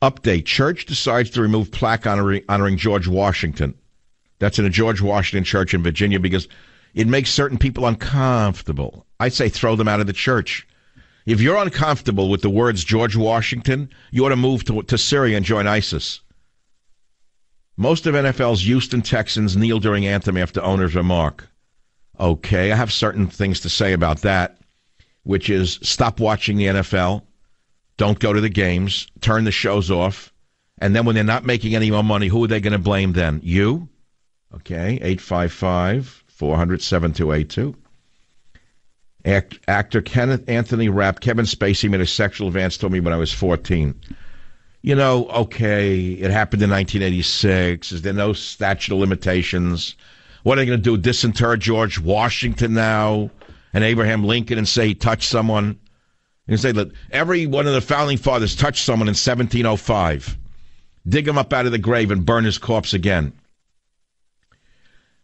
Update. Church decides to remove plaque honoring George Washington. That's in a George Washington church in Virginia because it makes certain people uncomfortable. I say throw them out of the church. If you're uncomfortable with the words George Washington, you ought to move to Syria and join ISIS. Most of NFL's Houston Texans kneel during anthem after owner's remark. Okay, I have certain things to say about that, which is stop watching the NFL, don't go to the games, turn the shows off, and then when they're not making any more money, who are they going to blame then? You? Okay, 855-400-7282. Actor Kenneth Anthony Rapp, Kevin Spacey made a sexual advance to me when I was 14. You know, okay, it happened in 1986. Is there no statute of limitations? What are they going to do, disinter George Washington now and Abraham Lincoln and say he touched someone? And say that every one of the founding fathers touched someone in 1705. Dig him up out of the grave and burn his corpse again.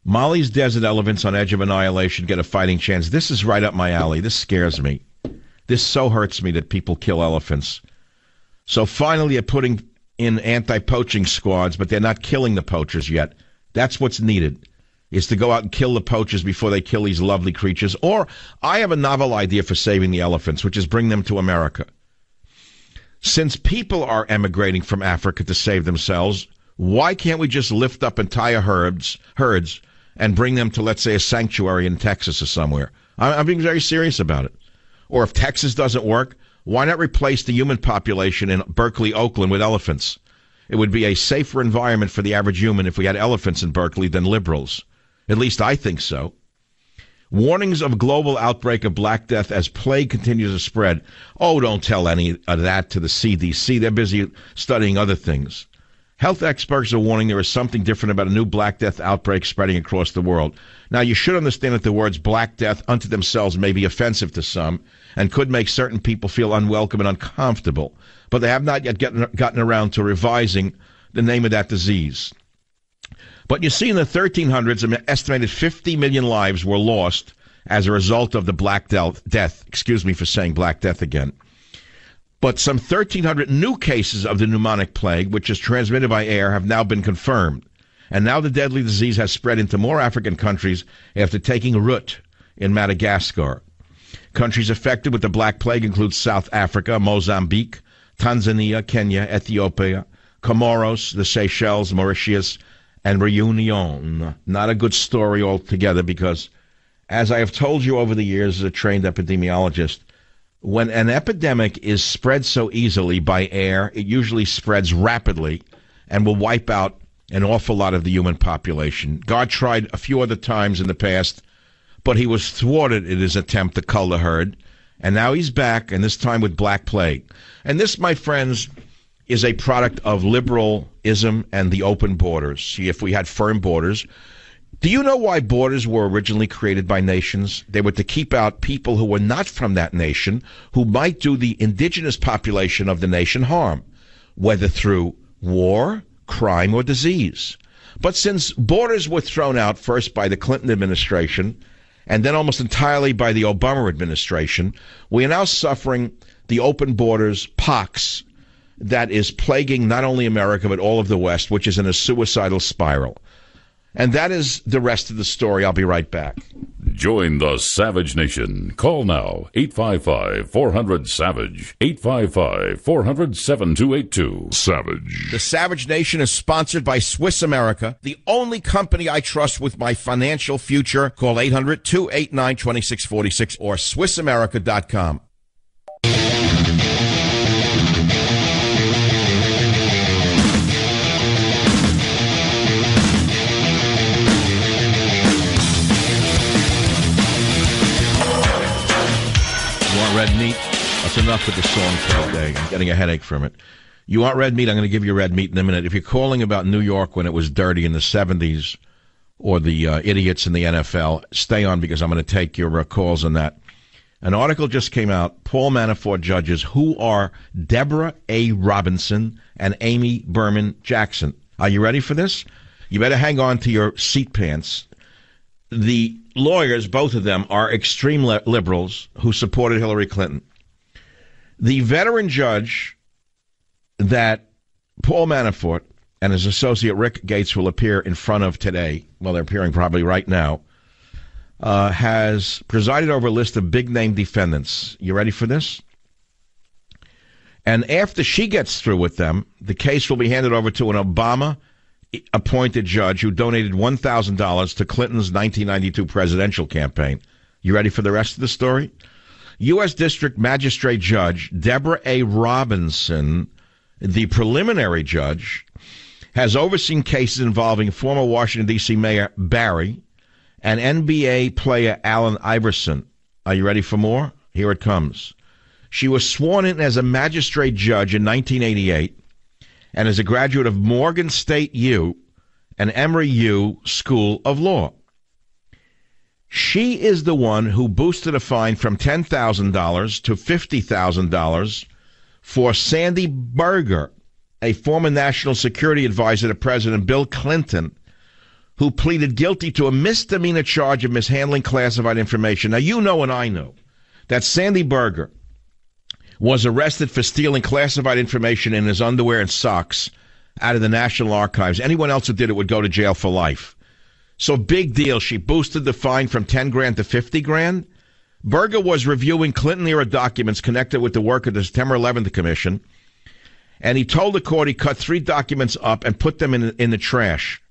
Mali's desert elephants on edge of annihilation get a fighting chance. This is right up my alley. This scares me. This so hurts me that people kill elephants. So finally they're putting in anti-poaching squads, but they're not killing the poachers yet. That's what's needed, is to go out and kill the poachers before they kill these lovely creatures. Or I have a novel idea for saving the elephants, which is bring them to America. Since people are emigrating from Africa to save themselves, why can't we just lift up entire herds and bring them to, let's say, a sanctuary in Texas or somewhere? I'm being very serious about it. Or if Texas doesn't work, why not replace the human population in Berkeley, Oakland with elephants? It would be a safer environment for the average human if we had elephants in Berkeley than liberals. At least I think so. Warnings of global outbreak of Black Death as plague continues to spread. Oh, don't tell any of that to the CDC. They're busy studying other things. Health experts are warning there is something different about a new Black Death outbreak spreading across the world. Now, you should understand that the words Black Death unto themselves may be offensive to some and could make certain people feel unwelcome and uncomfortable, but they have not yet gotten around to revising the name of that disease. But you see, in the 1300s, an estimated 50 million lives were lost as a result of the Black Death. Excuse me for saying Black Death again. But some 1,300 new cases of the pneumonic plague, which is transmitted by air, have now been confirmed. And now the deadly disease has spread into more African countries after taking root in Madagascar. Countries affected with the Black Plague include South Africa, Mozambique, Tanzania, Kenya, Ethiopia, Comoros, the Seychelles, Mauritius, and Reunion. Not a good story altogether because, as I have told you over the years as a trained epidemiologist, when an epidemic is spread so easily by air, it usually spreads rapidly and will wipe out an awful lot of the human population. God tried a few other times in the past, but he was thwarted in his attempt to cull the herd. And now he's back, and this time with Black Plague. And this, my friends, is a product of liberalism and the open borders. See, if we had firm borders. Do you know why borders were originally created by nations? They were to keep out people who were not from that nation, who might do the indigenous population of the nation harm, whether through war, crime, or disease. But since borders were thrown out first by the Clinton administration and then almost entirely by the Obama administration, we are now suffering the open borders pox that is plaguing not only America but all of the West, which is in a suicidal spiral. And that is the rest of the story. I'll be right back. Join the Savage Nation. Call now, 855-400-SAVAGE, 855-400-7282. Savage. The Savage Nation is sponsored by Swiss America, the only company I trust with my financial future. Call 800-289-2646 or SwissAmerica.com. Red meat? That's enough with the song for today. I'm getting a headache from it. You want red meat? I'm going to give you red meat in a minute. If you're calling about New York when it was dirty in the 70s or the idiots in the NFL, stay on because I'm going to take your calls on that. An article just came out. Paul Manafort judges who are Deborah A. Robinson and Amy Berman Jackson. Are you ready for this? You better hang on to your seat pants. The lawyers, both of them, are extreme liberals who supported Hillary Clinton. The veteran judge that Paul Manafort and his associate Rick Gates will appear in front of today, well, they're appearing probably right now, has presided over a list of big-name defendants. You ready for this? And after she gets through with them, the case will be handed over to an Obama-appointed judge who donated $1,000 to Clinton's 1992 presidential campaign. You ready for the rest of the story? U.S. District Magistrate Judge Deborah A. Robinson, the preliminary judge, has overseen cases involving former Washington, D.C. Mayor Barry and NBA player Allen Iverson. Are you ready for more? Here it comes. She was sworn in as a magistrate judge in 1988 and is a graduate of Morgan State U and Emory U School of Law. She is the one who boosted a fine from $10,000 to $50,000 for Sandy Berger, a former national security advisor to President Bill Clinton, who pleaded guilty to a misdemeanor charge of mishandling classified information. Now, you know and I know that Sandy Berger was arrested for stealing classified information in his underwear and socks out of the National Archives. Anyone else who did it would go to jail for life. So big deal. She boosted the fine from $10,000 to $50,000. Berger was reviewing Clinton-era documents connected with the work of the September 11th Commission, and he told the court he cut 3 documents up and put them in the trash.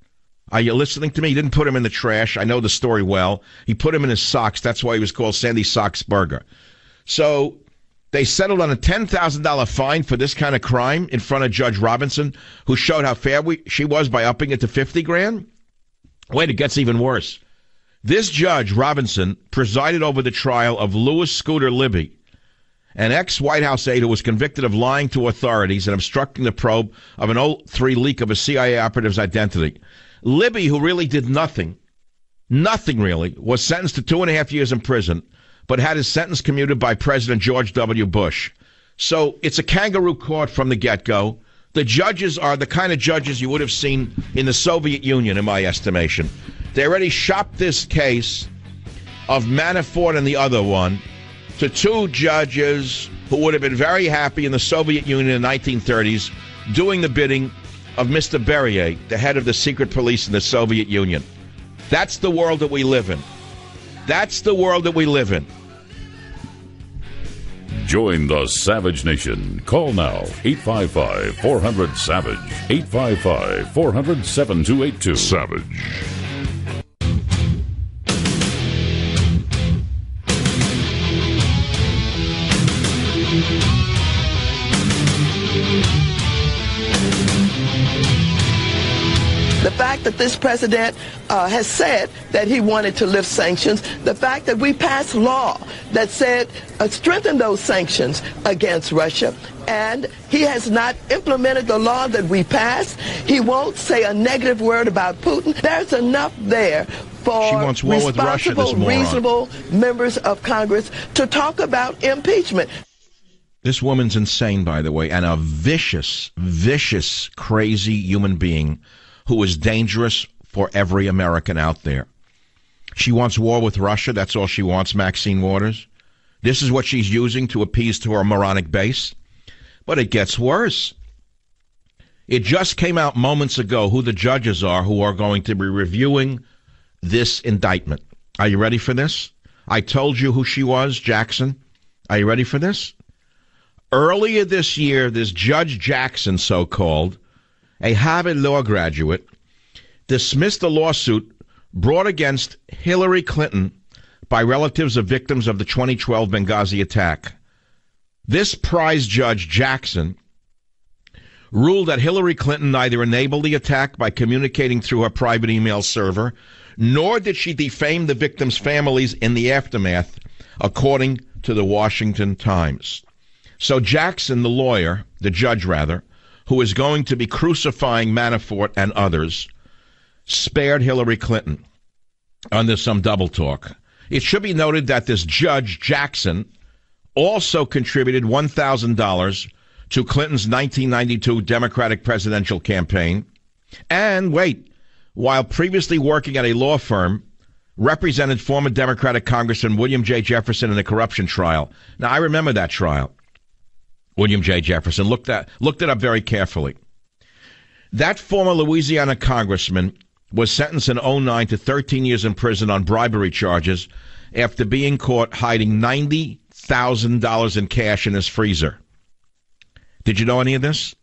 Are you listening to me? He didn't put them in the trash. I know the story well. He put them in his socks. That's why he was called Sandy Socks Berger. So they settled on a $10,000 fine for this kind of crime in front of Judge Robinson, who showed how fair she was by upping it to $50,000. Wait, it gets even worse. This judge, Robinson, presided over the trial of Louis Scooter Libby, an ex-White House aide who was convicted of lying to authorities and obstructing the probe of an 03 leak of a CIA operative's identity. Libby, who really did nothing really, was sentenced to 2.5 years in prison, but had his sentence commuted by President George W. Bush. So it's a kangaroo court from the get-go. The judges are the kind of judges you would have seen in the Soviet Union, in my estimation. They already shopped this case of Manafort and the other one to two judges who would have been very happy in the Soviet Union in the 1930s doing the bidding of Mr. Beria, the head of the secret police in the Soviet Union. That's the world that we live in. That's the world that we live in. Join the Savage Nation. Call now, 855-400-SAVAGE, 855-400-7282. Savage. The fact that this president has said that he wanted to lift sanctions, the fact that we passed law that said strengthen those sanctions against Russia, and he has not implemented the law that we passed. He won't say a negative word about Putin. There's enough there for responsible, reasonable members of Congress to talk about impeachment. This woman's insane, by the way, and a vicious, vicious, crazy human being who is dangerous for every American out there. She wants war with Russia. That's all she wants, Maxine Waters. This is what she's using to appease to her moronic base. But it gets worse. It just came out moments ago who the judges are who are going to be reviewing this indictment. Are you ready for this? I told you who she was, Jackson. Are you ready for this? Earlier this year, this Judge Jackson, so-called, a Harvard Law graduate, dismissed a lawsuit brought against Hillary Clinton by relatives of victims of the 2012 Benghazi attack. This prize Judge Jackson ruled that Hillary Clinton neither enabled the attack by communicating through her private email server, nor did she defame the victims' families in the aftermath, according to the Washington Times. So Jackson, the lawyer, the judge rather, who is going to be crucifying Manafort and others, spared Hillary Clinton under some double talk. It should be noted that this Judge Jackson also contributed $1,000 to Clinton's 1992 Democratic presidential campaign, and while previously working at a law firm, represented former Democratic Congressman William J. Jefferson in a corruption trial. Now, I remember that trial. William J. Jefferson. Looked it up very carefully. That former Louisiana congressman was sentenced in 2009 to 13 years in prison on bribery charges after being caught hiding $90,000 in cash in his freezer. Did you know any of this?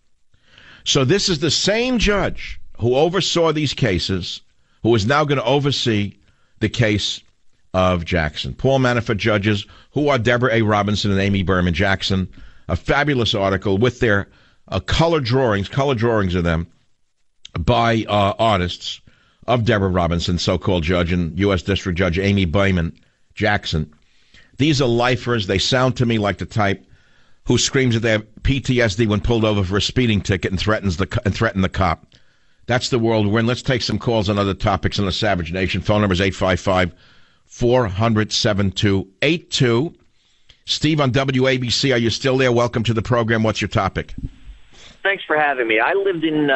So this is the same judge who oversaw these cases who is now going to oversee the case of Jackson. Paul Manafort judges, who are Deborah A. Robinson and Amy Berman Jackson. A fabulous article with their color drawings of them by artists of Deborah Robinson, so-called judge, and U.S. District Judge Amy Berman Jackson. These are lifers. They sound to me like the type who screams that they have PTSD when pulled over for a speeding ticket and threaten the cop. That's the world we're in. Let's take some calls on other topics in the Savage Nation. Phone number is 855-400-7282. Steve on WABC, are you still there? Welcome to the program. What's your topic? Thanks for having me. I lived in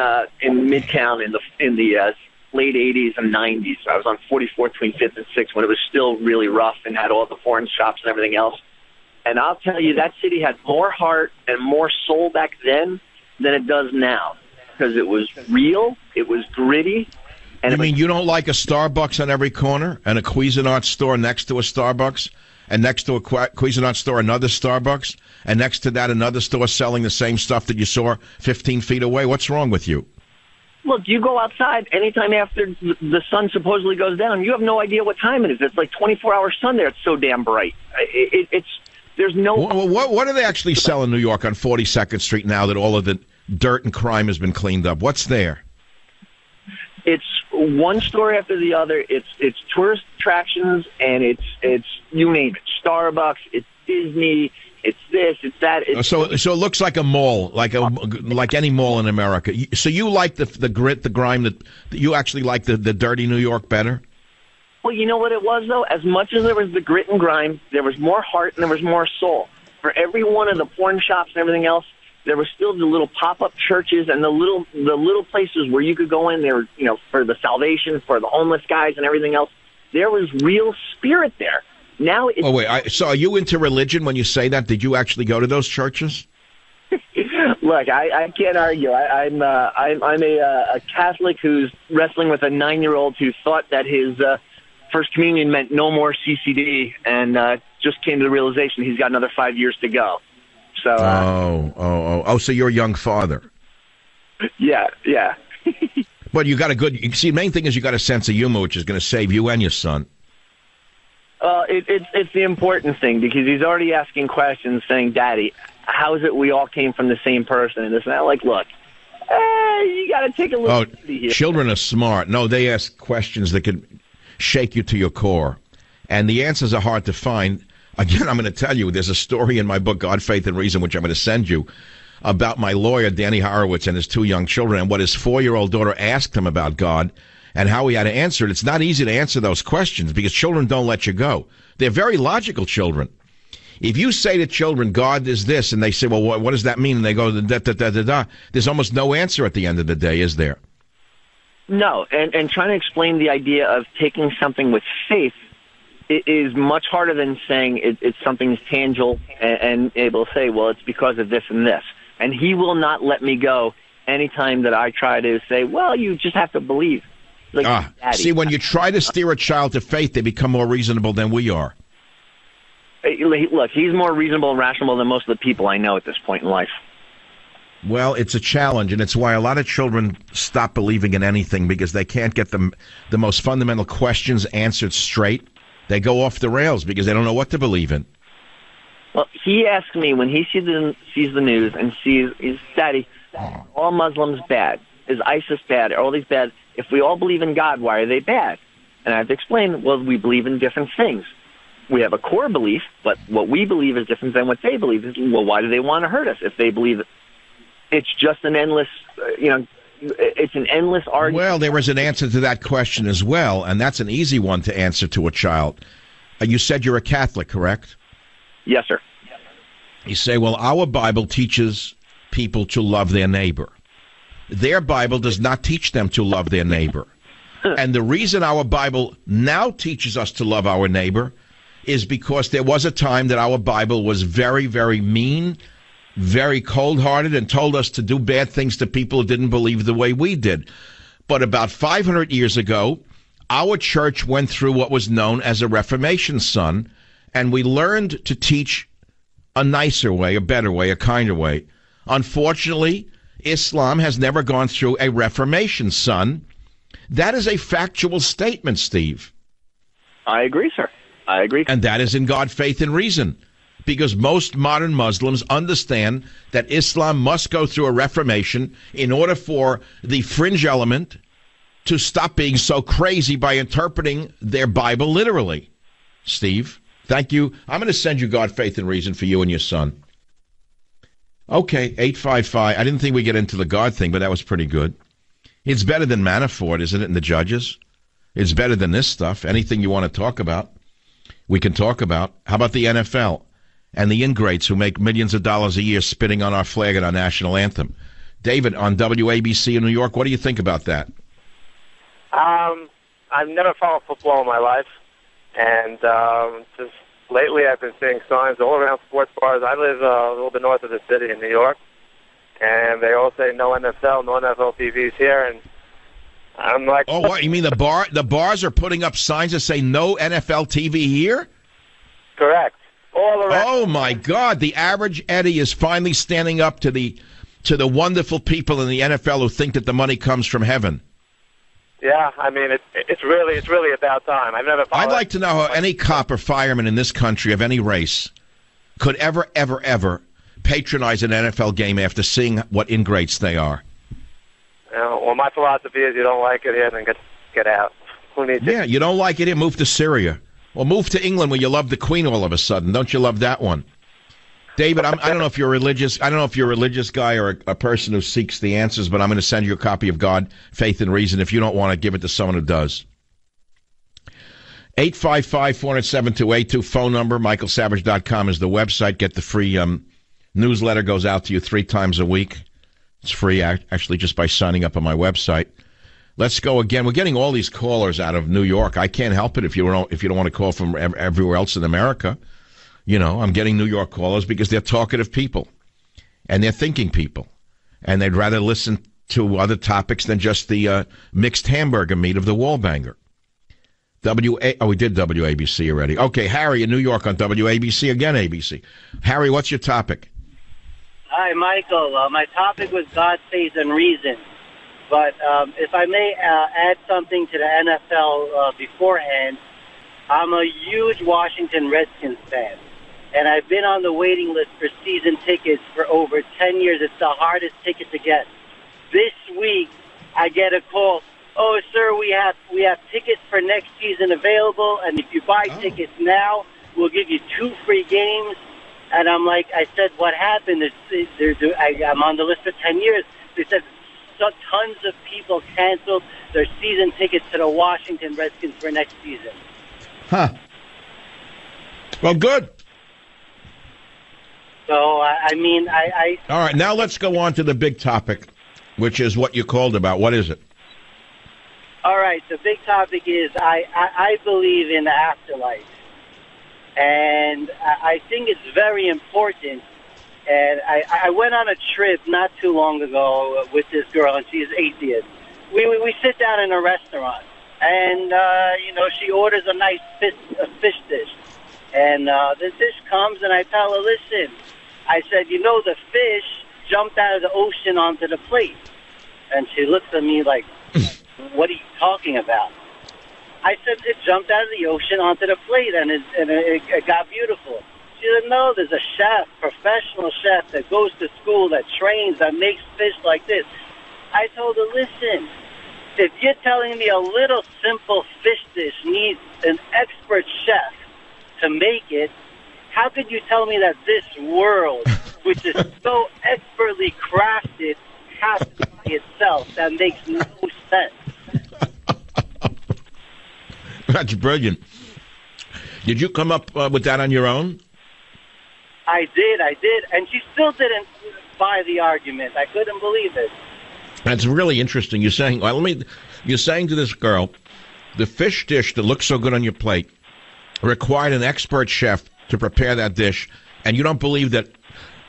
Midtown in the late 80s and 90s. I was on 44th between 5th and 6th when it was still really rough and had all the foreign shops and everything else. And I'll tell you, that city had more heart and more soul back then than it does now, because it was real, it was gritty. And you don't like a Starbucks on every corner and a Cuisinart store next to a Starbucks? And next to a Cuisinart store, another Starbucks, and next to that, another store selling the same stuff that you saw 15 feet away? What's wrong with you? Look, you go outside anytime after the sun supposedly goes down. You have no idea what time it is. It's like 24-hour sun there. It's so damn bright. There's no... What do they actually sell in New York on 42nd Street now that all of the dirt and crime has been cleaned up? What's there? It's one store after the other. It's attractions, and it's you name it, Starbucks, it's Disney, it's this, it's that. So it looks like a mall, like any mall in America. So you like the grit, the grime, that you actually like the dirty New York better? Well, you know what it was, though? As much as there was the grit and grime, there was more heart and there was more soul. For every one of the porn shops and everything else, there were still the little pop-up churches and the little places where you could go in there, for the salvation, for the homeless guys and everything else. There was real spirit there. Now it's... Oh, wait. So are you into religion when you say that? Did you actually go to those churches? Look, I can't argue. I'm a Catholic who's wrestling with a 9-year-old who thought that his First Communion meant no more CCD, and just came to the realization he's got another 5 years to go. So. So you're a young father. Yeah. But you got the main thing is you got a sense of humor, which is going to save you and your son. It's the important thing, because he's already asking questions saying, Daddy, how is it we all came from the same person? And this and that. Like, look, you got to take a look at here. Children are smart. No, they ask questions that could shake you to your core. And the answers are hard to find. Again, I'm going to tell you, there's a story in my book, God, Faith, and Reason, which I'm going to send you, about my lawyer, Danny Horowitz, and his 2 young children, and what his 4-year-old daughter asked him about God and how he had to answer it. It's not easy to answer those questions because children don't let you go. They're very logical children. If you say to children, God is this, and they say, well, what does that mean? And they go, da-da-da-da-da. There's almost no answer at the end of the day, is there? No, and trying to explain the idea of taking something with faith is much harder than saying it's something tangible and able to say, well, it's because of this and this. And he will not let me go anytime that I try to say, well, you just have to believe. Like, see, when you try to steer a child to faith, they become more reasonable than we are. Look, he's more reasonable and rational than most of the people I know at this point in life. Well, it's a challenge, and it's why a lot of children stop believing in anything, because they can't get the most fundamental questions answered straight. They go off the rails because they don't know what to believe in. Well, he asks me when he sees the news and sees, Daddy, all Muslims bad? Is ISIS bad? Are all these bad? If we all believe in God, why are they bad? And I have to explain, well, we believe in different things. We have a core belief, but what we believe is different than what they believe. Well, why do they want to hurt us if they believe it? It's just an endless, it's an endless argument. Well, there is an answer to that question as well, and that's an easy one to answer to a child. You said you're a Catholic, correct? Yes, sir. You say, well, our Bible teaches people to love their neighbor. Their Bible does not teach them to love their neighbor. And the reason our Bible now teaches us to love our neighbor is because there was a time that our Bible was very, very mean, very cold-hearted, and told us to do bad things to people who didn't believe the way we did. But about 500 years ago, our church went through what was known as a Reformation, son, and we learned to teach a nicer way, a better way, a kinder way. Unfortunately, Islam has never gone through a Reformation, son. That is a factual statement, Steve. I agree, sir. I agree. And that is in God, Faith, and Reason. Because most modern Muslims understand that Islam must go through a reformation in order for the fringe element to stop being so crazy by interpreting their Bible literally. Steve, thank you. I'm going to send you God, Faith, and Reason for you and your son. Okay, 855. I didn't think we'd get into the God thing, but that was pretty good. It's better than Manafort, isn't it, in the Judges? It's better than this stuff. Anything you want to talk about, we can talk about. How about the NFL? And the ingrates who make millions of dollars a year spitting on our flag and our national anthem. David, on WABC in New York, what do you think about that? I've never followed football in my life, and just lately I've been seeing signs all around sports bars. I live a little bit north of the city in New York, and they all say no NFL, no NFL TVs here, and I'm like... Oh, what? You mean the bars are putting up signs that say no NFL TV here? Correct. All around. Oh my God! The average Eddie is finally standing up to the wonderful people in the NFL who think that the money comes from heaven. Yeah, I mean it's really about time. I've never. I'd like to know how any cop or fireman in this country of any race could ever patronize an NFL game after seeing what ingrates they are. Well, my philosophy is you don't like it here, then get out. Who needs it? Yeah, you don't like it? Here, move to Syria. Well, move to England where you love the Queen all of a sudden. Don't you love that one? David, I don't know if you're religious. I don't know if you're a religious guy or a person who seeks the answers, but I'm going to send you a copy of God, Faith and Reason. If you don't want to, give it to someone who does. 855-407-2882, phone number. MichaelSavage.com is the website. Get the free newsletter. Goes out to you 3 times a week. It's free, actually, just by signing up on my website. Let's go again. We're getting all these callers out of New York. I can't help it if you don't want to call from everywhere else in America. You know, I'm getting New York callers because they're talkative people and they're thinking people, and they'd rather listen to other topics than just the mixed hamburger meat of the wallbanger. We did WABC already. Okay, Harry in New York on WABC, again ABC. Harry, what's your topic? Hi, Michael. My topic was God, Faith, and Reason. But if I may add something to the NFL beforehand, I'm a huge Washington Redskins fan. And I've been on the waiting list for season tickets for over 10 years. It's the hardest ticket to get. This week, I get a call. Oh, sir, we have tickets for next season available, and if you buy tickets now, we'll give you 2 free games. And I'm like, I said, what happened? I'm on the list for 10 years. They said tons of people canceled their season tickets to the Washington Redskins for next season. Huh. Well, good. So, I mean, All right, now let's go on to the big topic, which is what you called about. What is it? All right, the big topic is I believe in the afterlife. And I think it's very important. And I went on a trip not too long ago with this girl, and she's atheist. We sit down in a restaurant, and, she orders a nice fish dish. And the dish comes, and I tell her, listen, I said, the fish jumped out of the ocean onto the plate. And she looks at me like, what are you talking about? I said, it jumped out of the ocean onto the plate, and it got beautiful. She said, no, there's a chef, professional chef that goes to school, that trains, that makes fish like this. I told her, listen, if you're telling me a little simple fish dish needs an expert chef to make it, how could you tell me that this world, which is so expertly crafted, has to be itself? That makes no sense. That's brilliant. Did you come up with that on your own? I did, and she still didn't buy the argument. I couldn't believe it. That's really interesting. You're saying to this girl, the fish dish that looks so good on your plate required an expert chef to prepare that dish, and you don't believe that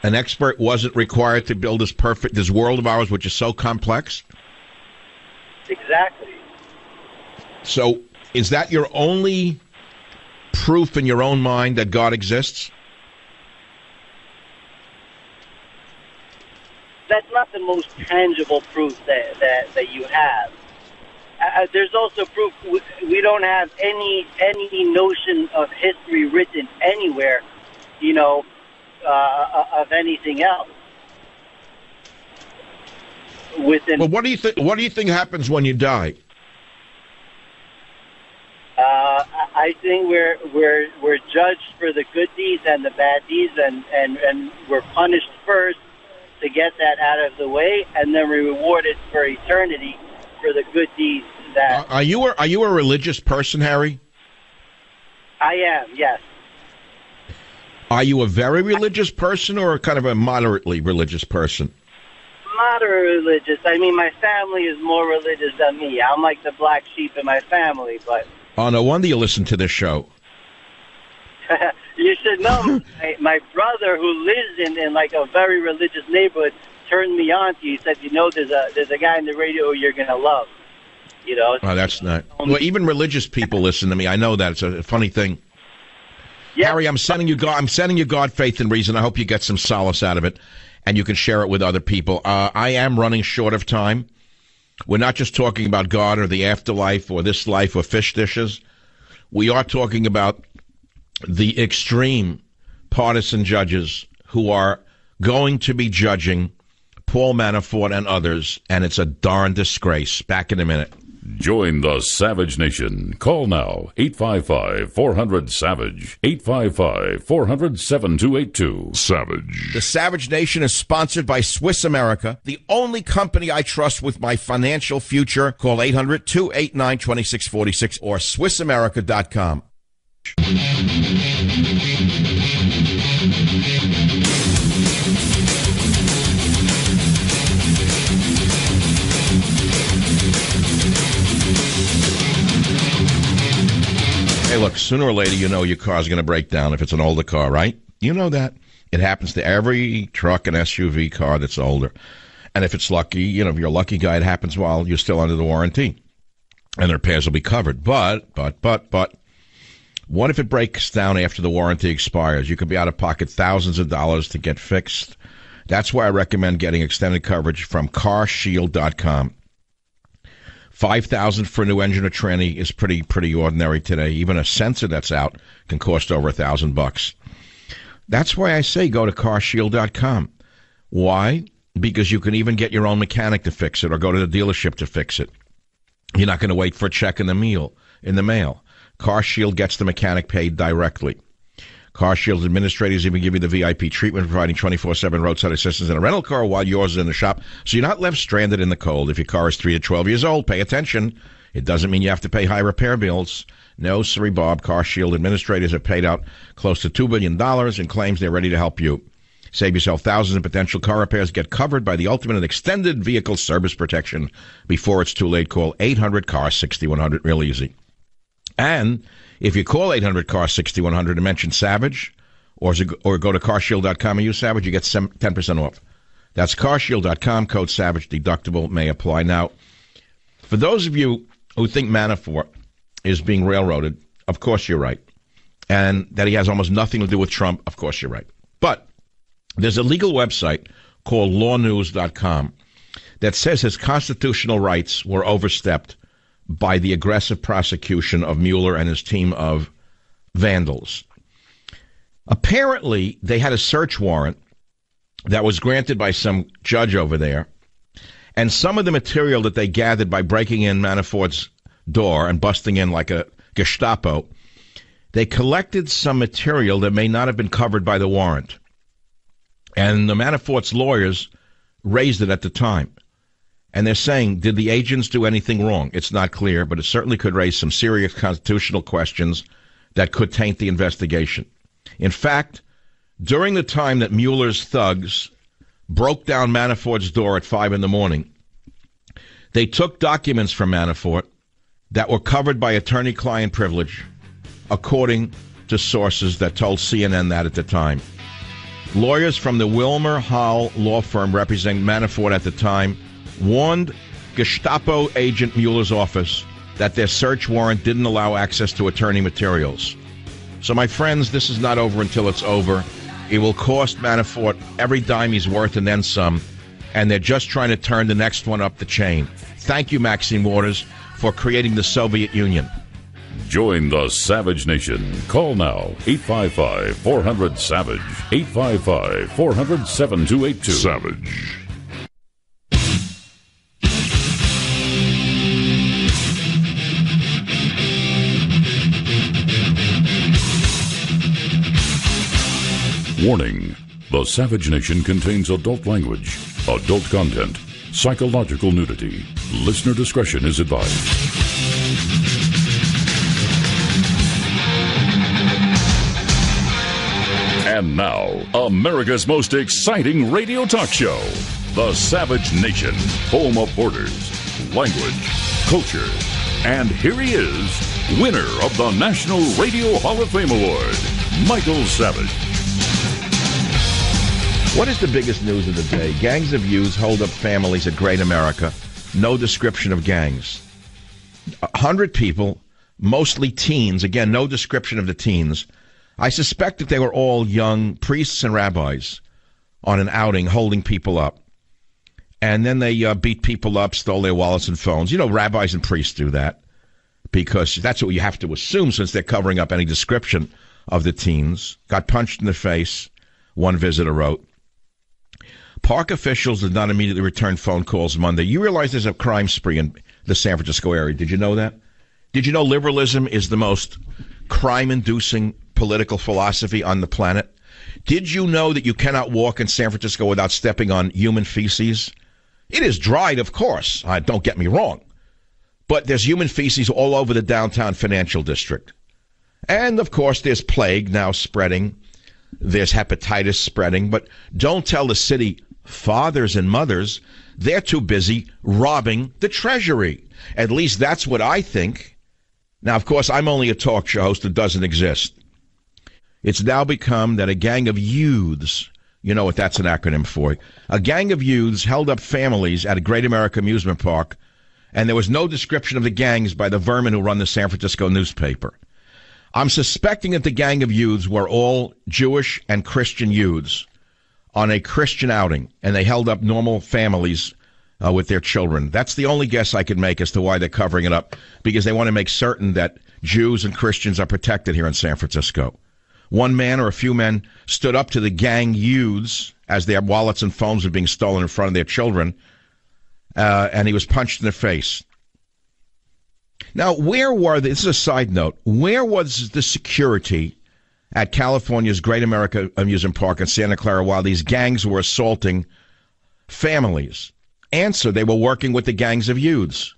an expert wasn't required to build this world of ours, which is so complex? Exactly. So, is that your only proof in your own mind that God exists? That's not the most tangible proof that you have. There's also proof we don't have any notion of history written anywhere, of anything else. Well, what do you think? What do you think happens when you die? I think we're judged for the good deeds and the bad deeds, and we're punished first to get that out of the way, and then we're rewarded for eternity for the good deeds. Are you a religious person, Harry? I am, yes. Are you a very religious person or kind of a moderately religious person? Moderate religious. I mean, my family is more religious than me. I'm like the black sheep in my family, but... Oh, no wonder you listen to this show. You should know, my brother, who lives in like a very religious neighborhood, turned me on to you. He said, there's a guy in the radio you're going to love. Oh, that's not... Well, even religious people listen to me. I know that. It's a funny thing. Yep. Harry, I'm sending you God, Faith, and Reason. I hope you get some solace out of it, and you can share it with other people. I am running short of time. We're not just talking about God or the afterlife or this life or fish dishes. We are talking about the extreme partisan judges who are going to be judging Paul Manafort and others, and it's a darn disgrace. Back in a minute. Join the Savage Nation. Call now, 855-400-SAVAGE, 855-400-7282. Savage. The Savage Nation is sponsored by Swiss America, the only company I trust with my financial future. Call 800-289-2646 or SwissAmerica.com. Hey, look, sooner or later, you know your car's going to break down if it's an older car, right? You know that. It happens to every truck and SUV car that's older. And if it's lucky, you know, if you're a lucky guy, it happens while you're still under the warranty. And the repairs will be covered. But, what if it breaks down after the warranty expires? You could be out of pocket thousands of dollars to get fixed. That's why I recommend getting extended coverage from CarShield.com. $5,000 for a new engine or tranny is pretty ordinary today. Even a sensor that's out can cost over $1,000. That's why I say go to CarShield.com. Why? Because you can even get your own mechanic to fix it or go to the dealership to fix it. You're not going to wait for a check in the mail. CarShield gets the mechanic paid directly. CarShield's administrators even give you the VIP treatment, providing 24/7 roadside assistance in a rental car while yours is in the shop, so you're not left stranded in the cold. If your car is 3 to 12 years old, pay attention. It doesn't mean you have to pay high repair bills. No, sorry, Bob. CarShield administrators have paid out close to $2 billion in claims. They're ready to help you. Save yourself thousands in potential car repairs. Get covered by the ultimate and extended vehicle service protection before it's too late. Call 800-CAR-6100. Real easy. And if you call 800-CAR-6100 and mention Savage, or go to carshield.com and use Savage, you get 10% off. That's carshield.com, code Savage, deductible may apply. Now, for those of you who think Manafort is being railroaded, of course you're right. And that he has almost nothing to do with Trump, of course you're right. But there's a legal website called lawnews.com that says his constitutional rights were overstepped by the aggressive prosecution of Mueller and his team of vandals. Apparently, they had a search warrant that was granted by some judge over there, and some of the material that they gathered by breaking in Manafort's door and busting in like a Gestapo, they collected some material that may not have been covered by the warrant. And the Manafort's lawyers raised it at the time. And they're saying, did the agents do anything wrong? It's not clear, but it certainly could raise some serious constitutional questions that could taint the investigation. In fact, during the time that Mueller's thugs broke down Manafort's door at 5 in the morning, they took documents from Manafort that were covered by attorney-client privilege, according to sources that told CNN that at the time. Lawyers from the Wilmer Hall law firm representing Manafort at the time warned Gestapo agent Mueller's office that their search warrant didn't allow access to attorney materials. So, my friends, this is not over until it's over. It will cost Manafort every dime he's worth and then some, and they're just trying to turn the next one up the chain. Thank you, Maxine Waters, for creating the Soviet Union. Join the Savage Nation. Call now, 855-400-SAVAGE, 855-400-7282. Savage. Warning, the Savage Nation contains adult language, adult content, psychological nudity. Listener discretion is advised. And now, America's most exciting radio talk show, The Savage Nation, home of borders, language, culture. And here he is, winner of the National Radio Hall of Fame Award, Michael Savage. What is the biggest news of the day? Gangs of youths hold up families at Great America. No description of gangs. 100 people, mostly teens. Again, no description of the teens. I suspect that they were all young priests and rabbis on an outing holding people up. And then they beat people up, stole their wallets and phones. You know, rabbis and priests do that because that's what you have to assume since they're covering up any description of the teens. Got punched in the face, one visitor wrote. Park officials did not immediately return phone calls Monday. You realize there's a crime spree in the San Francisco area. Did you know that? Did you know liberalism is the most crime-inducing political philosophy on the planet? Did you know that you cannot walk in San Francisco without stepping on human feces? It is dried, of course. Don't get me wrong. But there's human feces all over the downtown financial district. And, of course, there's plague now spreading. There's hepatitis spreading. But don't tell the city fathers and mothers they're too busy robbing the Treasury. At least that's what I think. Now, of course, I'm only a talk show host that doesn't exist. It's now become that a gang of youths, you know what that's an acronym for, a gang of youths held up families at a Great America Amusement Park, and there was no description of the gangs by the vermin who run the San Francisco newspaper. I'm suspecting that the gang of youths were all Jewish and Christian youths on a Christian outing, and they held up normal families with their children. That's the only guess I could make as to why they're covering it up, because they want to make certain that Jews and Christians are protected here in San Francisco. One man or a few men stood up to the gang youths as their wallets and phones were being stolen in front of their children, and he was punched in the face. Now, this is a side note, where was the security at California's Great America Amusement Park in Santa Clara while these gangs were assaulting families? Answer, they were working with the gangs of youths.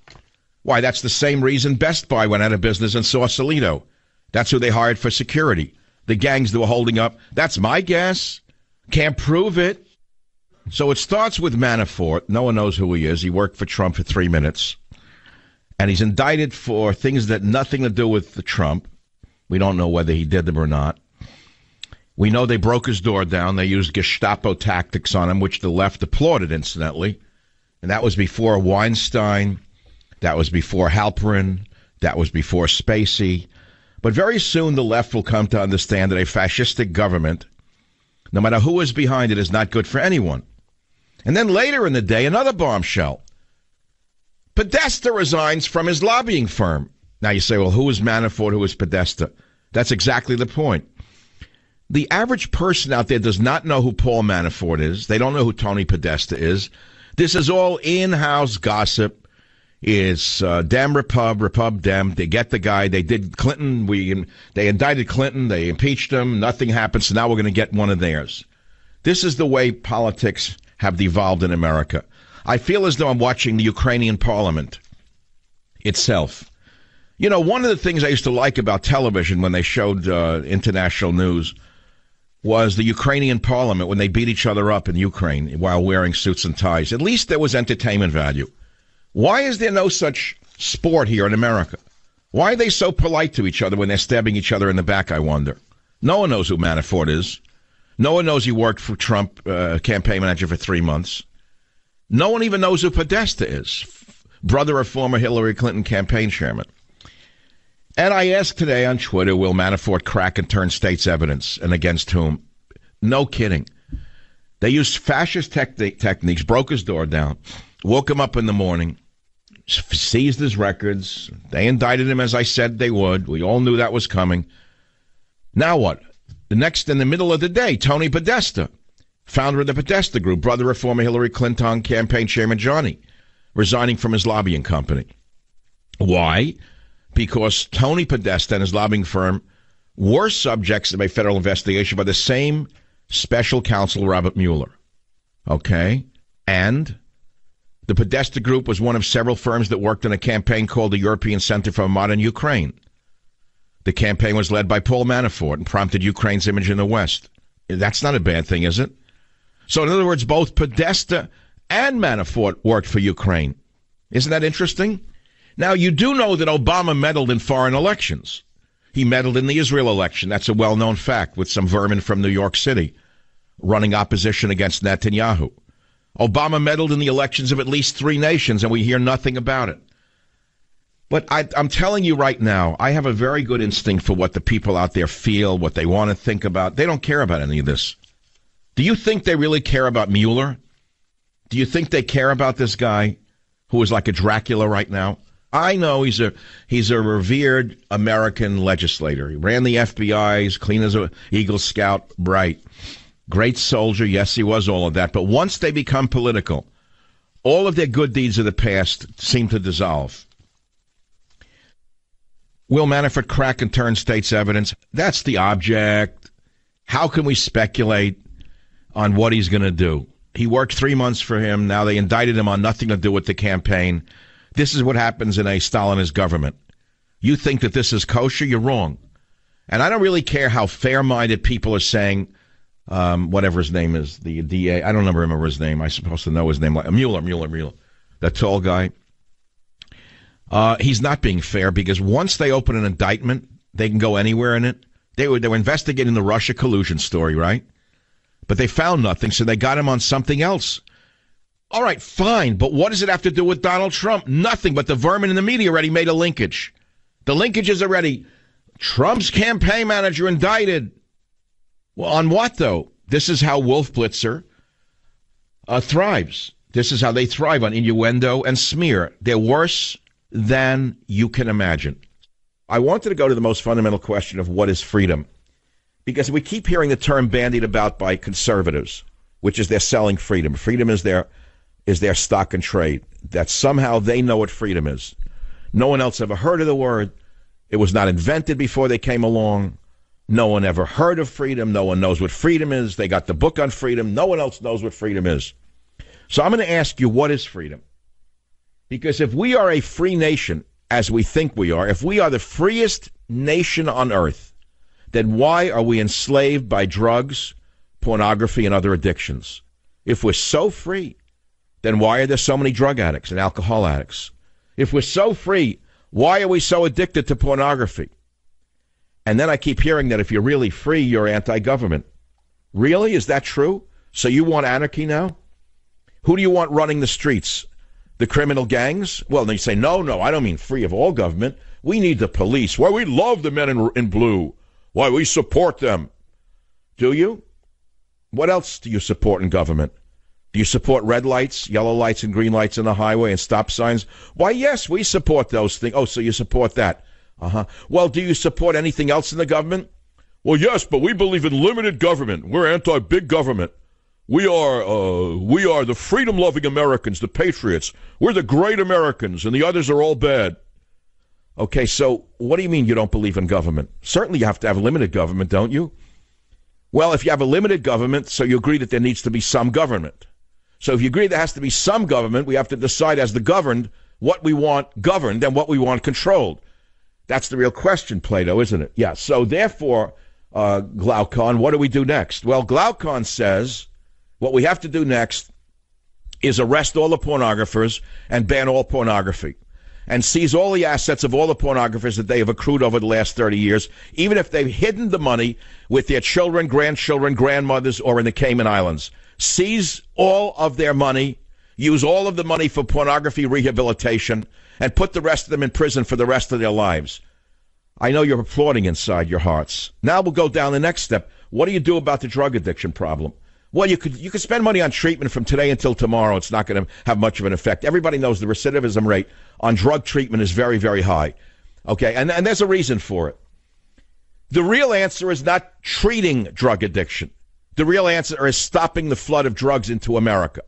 Why, that's the same reason Best Buy went out of business in Sausalito. That's who they hired for security. The gangs that were holding up. That's my guess. Can't prove it. So it starts with Manafort. No one knows who he is. He worked for Trump for 3 minutes. And he's indicted for things that nothing to do with the Trump. We don't know whether he did them or not. We know they broke his door down. They used Gestapo tactics on him, which the left applauded, incidentally. And that was before Weinstein. That was before Halperin. That was before Spacey. But very soon the left will come to understand that a fascistic government, no matter who is behind it, is not good for anyone. And then later in the day, another bombshell. Podesta resigns from his lobbying firm. Now you say, well, who is Manafort, who is Podesta? That's exactly the point. The average person out there does not know who Paul Manafort is. They don't know who Tony Podesta is. This is all in-house gossip. It's Dem Repub Dem. They get the guy. They did Clinton. They indicted Clinton. They impeached him. Nothing happened, so now we're going to get one of theirs. This is the way politics have devolved in America. I feel as though I'm watching the Ukrainian parliament itself. You know, one of the things I used to like about television when they showed international news was the Ukrainian parliament when they beat each other up in Ukraine while wearing suits and ties. At least there was entertainment value. Why is there no such sport here in America? Why are they so polite to each other when they're stabbing each other in the back, I wonder? No one knows who Manafort is. No one knows he worked for Trump, campaign manager for 3 months. No one even knows who Podesta is, brother of former Hillary Clinton campaign chairman. And I asked today on Twitter, will Manafort crack and turn state's evidence, and against whom? No kidding. They used fascist techniques, broke his door down, woke him up in the morning, seized his records. They indicted him as I said they would. We all knew that was coming. Now what? The next, in the middle of the day, Tony Podesta, founder of the Podesta Group, brother of former Hillary Clinton campaign chairman Johnny, resigning from his lobbying company. Why? Because Tony Podesta and his lobbying firm were subjects of a federal investigation by the same special counsel, Robert Mueller. Okay? And the Podesta Group was one of several firms that worked on a campaign called the European Center for a Modern Ukraine. The campaign was led by Paul Manafort and prompted Ukraine's image in the West. That's not a bad thing, is it? So, in other words, both Podesta and Manafort worked for Ukraine. Isn't that interesting? Now, you do know that Obama meddled in foreign elections. He meddled in the Israel election. That's a well-known fact, with some vermin from New York City running opposition against Netanyahu. Obama meddled in the elections of at least 3 nations, and we hear nothing about it. But I'm telling you right now, I have a very good instinct for what the people out there feel, what they want to think about. They don't care about any of this. Do you think they really care about Mueller? Do you think they care about this guy who is like a Dracula right now? I know he's a revered American legislator. He ran the FBI, he's clean as an Eagle Scout, bright. Great soldier, yes, he was all of that. But once they become political, All of their good deeds of the past seem to dissolve. Will Manafort crack and turn state's evidence? That's the object. How can we speculate on what he's going to do? He worked 3 months for him. Now they indicted him on nothing to do with the campaign. This is what happens in a Stalinist government. You think that this is kosher? You're wrong. And I don't really care how fair-minded people are saying, whatever his name is, the DA. I don't remember his name. I'm supposed to know his name. Mueller. That tall guy. He's not being fair because once they open an indictment, they can go anywhere in it. They were investigating the Russia collusion story, right? But they found nothing, so they got him on something else. All right, fine, but what does it have to do with Donald Trump? Nothing, but the vermin in the media already made a linkage. The linkage is already Trump's campaign manager indicted. Well, on what, though? This is how Wolf Blitzer thrives. This is how they thrive, on innuendo and smear. They're worse than you can imagine. I wanted to go to the most fundamental question of what is freedom, because we keep hearing the term bandied about by conservatives, which is they're selling freedom. Freedom is their stock and trade, that somehow they know what freedom is. No one else ever heard of the word. It was not invented before they came along. No one ever heard of freedom. No one knows what freedom is. They got the book on freedom. No one else knows what freedom is. So I'm going to ask you, what is freedom? Because if we are a free nation, as we think we are, if we are the freest nation on earth, then why are we enslaved by drugs, pornography, and other addictions? If we're so free, then why are there so many drug addicts and alcohol addicts? If we're so free, why are we so addicted to pornography? And then I keep hearing that if you're really free, you're anti-government. Really? Is that true? So you want anarchy now? Who do you want running the streets? The criminal gangs? Well, they say, no, I don't mean free of all government. We need the police. Why, we love the men in blue. Why, we support them. Do you? What else do you support in government? Do you support red lights, yellow lights, and green lights on the highway and stop signs? Why, yes, we support those things. Oh, so you support that. Well, do you support anything else in the government? Well, yes, but we believe in limited government. We're anti-big government. We are the freedom-loving Americans, the patriots. We're the great Americans, and the others are all bad. Okay, so what do you mean you don't believe in government? Certainly you have to have limited government, don't you? Well, if you have a limited government, so you agree that there needs to be some government. So if you agree there has to be some government, we have to decide as the governed what we want governed and what we want controlled. That's the real question, Plato, isn't it? Yeah, so therefore, Glaucon, what do we do next? Well, Glaucon says what we have to do next is arrest all the pornographers and ban all pornography and seize all the assets of all the pornographers that they have accrued over the last 30 years, even if they've hidden the money with their children, grandchildren, grandmothers, or in the Cayman Islands. Seize all of their money, use all of the money for pornography rehabilitation, and put the rest of them in prison for the rest of their lives. I know you're applauding inside your hearts. Now we'll go down the next step. What do you do about the drug addiction problem? Well, you could spend money on treatment from today until tomorrow. It's not going to have much of an effect. Everybody knows the recidivism rate on drug treatment is very, very high. Okay, and there's a reason for it. The real answer is not treating drug addiction. The real answer is stopping the flood of drugs into America.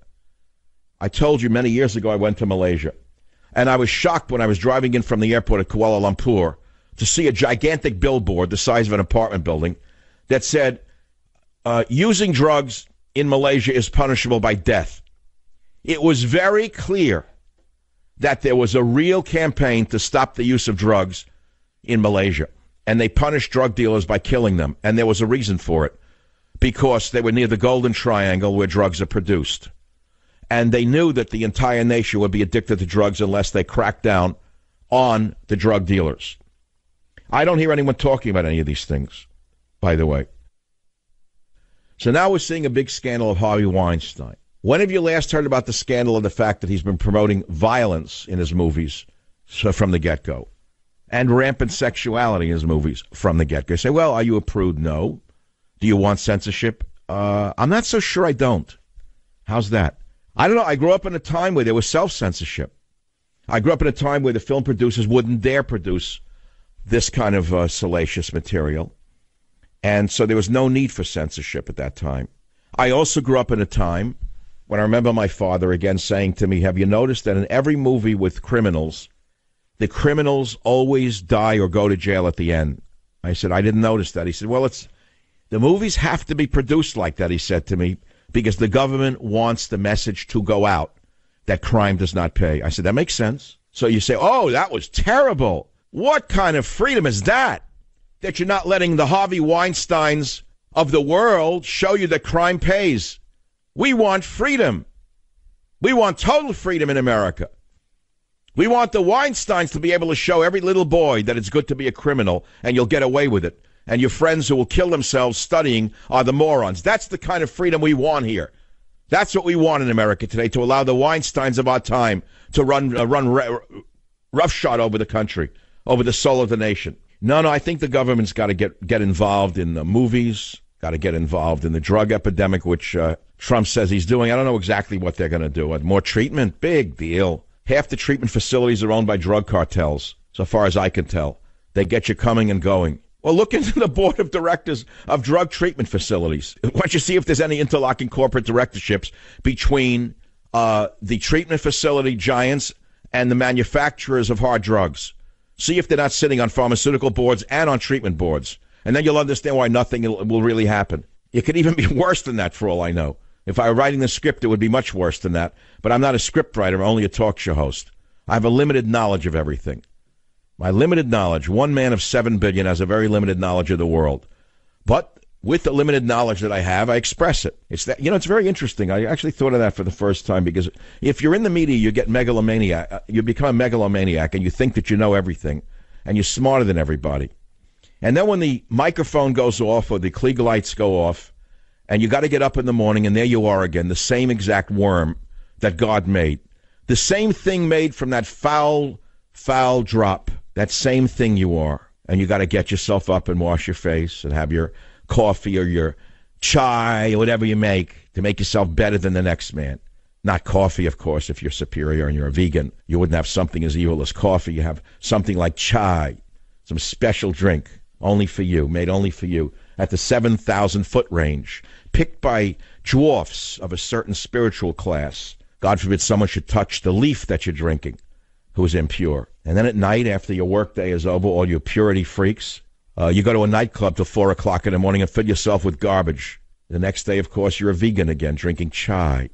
I told you many years ago I went to Malaysia, and I was shocked when I was driving in from the airport at Kuala Lumpur to see a gigantic billboard the size of an apartment building that said, using drugs in Malaysia is punishable by death. It was very clear that there was a real campaign to stop the use of drugs in Malaysia, and they punished drug dealers by killing them, and there was a reason for it, because they were near the Golden Triangle where drugs are produced. And they knew that the entire nation would be addicted to drugs unless they cracked down on the drug dealers. I don't hear anyone talking about any of these things, by the way. So now we're seeing a big scandal of Harvey Weinstein. When have you last heard about the scandal of the fact that he's been promoting violence in his movies from the get-go and rampant sexuality in his movies from the get-go? You say, well, are you a prude? No. Do you want censorship? I'm not so sure I don't. How's that? I don't know. I grew up in a time where there was self-censorship. I grew up in a time where the film producers wouldn't dare produce this kind of salacious material. And so there was no need for censorship at that time. I also grew up in a time when I remember my father again saying to me, have you noticed that in every movie with criminals, the criminals always die or go to jail at the end? I said, I didn't notice that. He said, well, the movies have to be produced like that, he said to me, because the government wants the message to go out that crime does not pay. I said, that makes sense. So you say, oh, that was terrible. What kind of freedom is that? That you're not letting the Harvey Weinsteins of the world show you that crime pays. We want freedom. We want total freedom in America. We want the Weinsteins to be able to show every little boy that it's good to be a criminal and you'll get away with it. And your friends who will kill themselves studying are the morons. That's the kind of freedom we want here. That's what we want in America today, to allow the Weinsteins of our time to run roughshod over the country, over the soul of the nation. No, I think the government's got to get involved in the movies, got to get involved in the drug epidemic, which Trump says he's doing. I don't know exactly what they're going to do. More treatment? Big deal. Half the treatment facilities are owned by drug cartels, so far as I can tell. They get you coming and going. Well, look into the board of directors of drug treatment facilities. Why don't you see if there's any interlocking corporate directorships between the treatment facility giants and the manufacturers of hard drugs. See if they're not sitting on pharmaceutical boards and on treatment boards. And then you'll understand why nothing will really happen. It could even be worse than that, for all I know. If I were writing the script, it would be much worse than that. But I'm not a script writer, I'm only a talk show host. I have a limited knowledge of everything. My limited knowledge, one man of 7 billion has a very limited knowledge of the world. But with the limited knowledge that I have, I express it. It's very interesting. I actually thought of that for the first time, because if you're in the media, you get megalomaniac. You become a megalomaniac, and you think that you know everything, and you're smarter than everybody. And then when the microphone goes off or the Klieg lights go off, and you got to get up in the morning, and there you are again, the same exact worm that God made. The same thing made from that foul drop. That same thing you are. And you got to get yourself up and wash your face and have your coffee or your chai or whatever you make to make yourself better than the next man. Not coffee, of course, if you're superior and you're a vegan. You wouldn't have something as evil as coffee. You have something like chai, some special drink, only for you, made only for you, at the 7,000-foot range, picked by dwarfs of a certain spiritual class. God forbid someone should touch the leaf that you're drinking who is impure. And then at night, after your work day is over, all you purity freaks, you go to a nightclub till 4 o'clock in the morning and fill yourself with garbage. The next day, of course, you're a vegan again, drinking chai,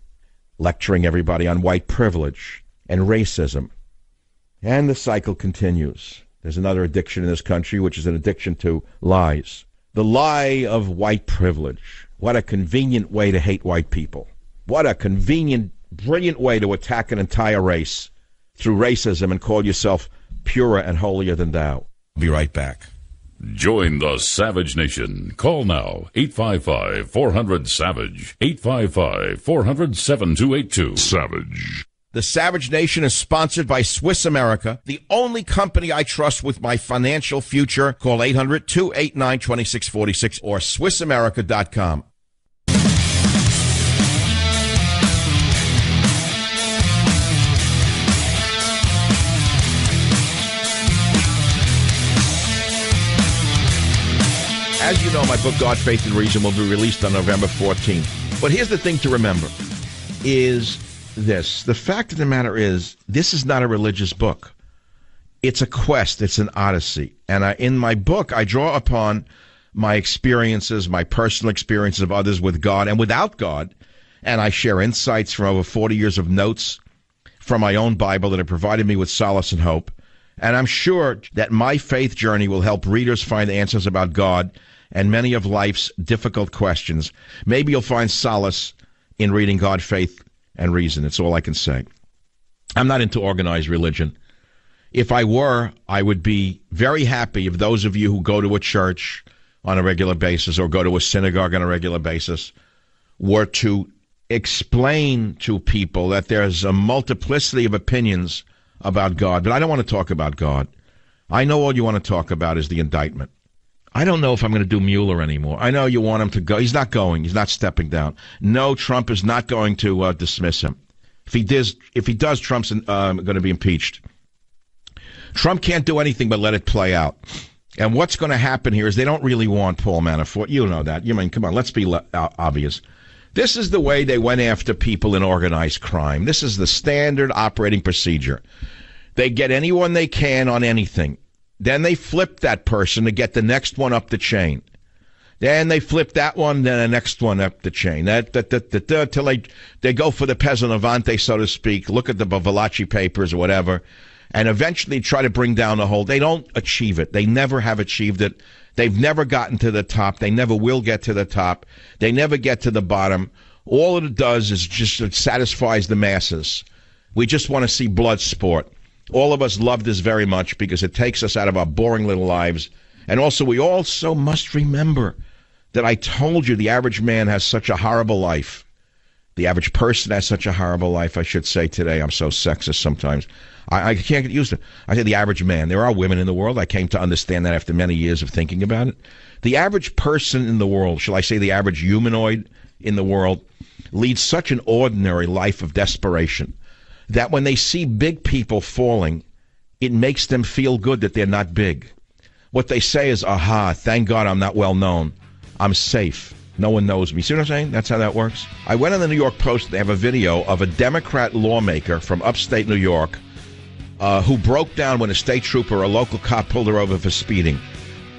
lecturing everybody on white privilege and racism. And the cycle continues. There's another addiction in this country, which is an addiction to lies. The lie of white privilege. What a convenient way to hate white people. What a convenient, brilliant way to attack an entire race through racism and call yourself purer and holier than thou. Be right back. Join the Savage Nation. Call now, 855-400-SAVAGE, 855-400-7282. Savage. The Savage Nation is sponsored by Swiss America, the only company I trust with my financial future. Call 800-289-2646 or SwissAmerica.com. As you know, my book, God, Faith, and Reason, will be released on November 14th. But here's the thing to remember, is this. The fact of the matter is, this is not a religious book. It's a quest. It's an odyssey. And in my book, I draw upon my experiences, my personal experiences of others with God and without God, and I share insights from over 40 years of notes from my own Bible that have provided me with solace and hope. And I'm sure that my faith journey will help readers find answers about God and many of life's difficult questions. Maybe you'll find solace in reading God, Faith, and Reason. That's all I can say. I'm not into organized religion. If I were, I would be very happy if those of you who go to a church on a regular basis or go to a synagogue on a regular basis were to explain to people that there's a multiplicity of opinions about God. But I don't want to talk about God. I know all you want to talk about is the indictment. I don't know if I'm going to do Mueller anymore. I know you want him to go. He's not going. He's not stepping down. No, Trump is not going to dismiss him. If he does, Trump's going to be impeached. Trump can't do anything but let it play out. And what's going to happen here is they don't really want Paul Manafort. You know that. You mean, come on, let's be obvious. This is the way they went after people in organized crime. This is the standard operating procedure. They get anyone they can on anything. Then they flip that person to get the next one up the chain. Then they flip that one, then the next one up the chain. Till they go for the peasant avante, so to speak, look at the Bavalachi papers or whatever, and eventually try to bring down the whole. They don't achieve it. They never have achieved it. They've never gotten to the top. They never will get to the top. They never get to the bottom. All it does is just it satisfies the masses. We just want to see blood sport. All of us love this very much because it takes us out of our boring little lives. And also, we also must remember that I told you the average man has such a horrible life. The average person has such a horrible life, I should say today. I'm so sexist sometimes. I can't get used to it. I say the average man. There are women in the world. I came to understand that after many years of thinking about it. The average person in the world, shall I say the average humanoid in the world, leads such an ordinary life of desperation that when they see big people falling, it makes them feel good that they're not big. What they say is, aha, thank God I'm not well known. I'm safe. No one knows me. See what I'm saying? That's how that works. I went on the New York Post. They have a video of a Democrat lawmaker from upstate New York who broke down when a state trooper or a local cop pulled her over for speeding.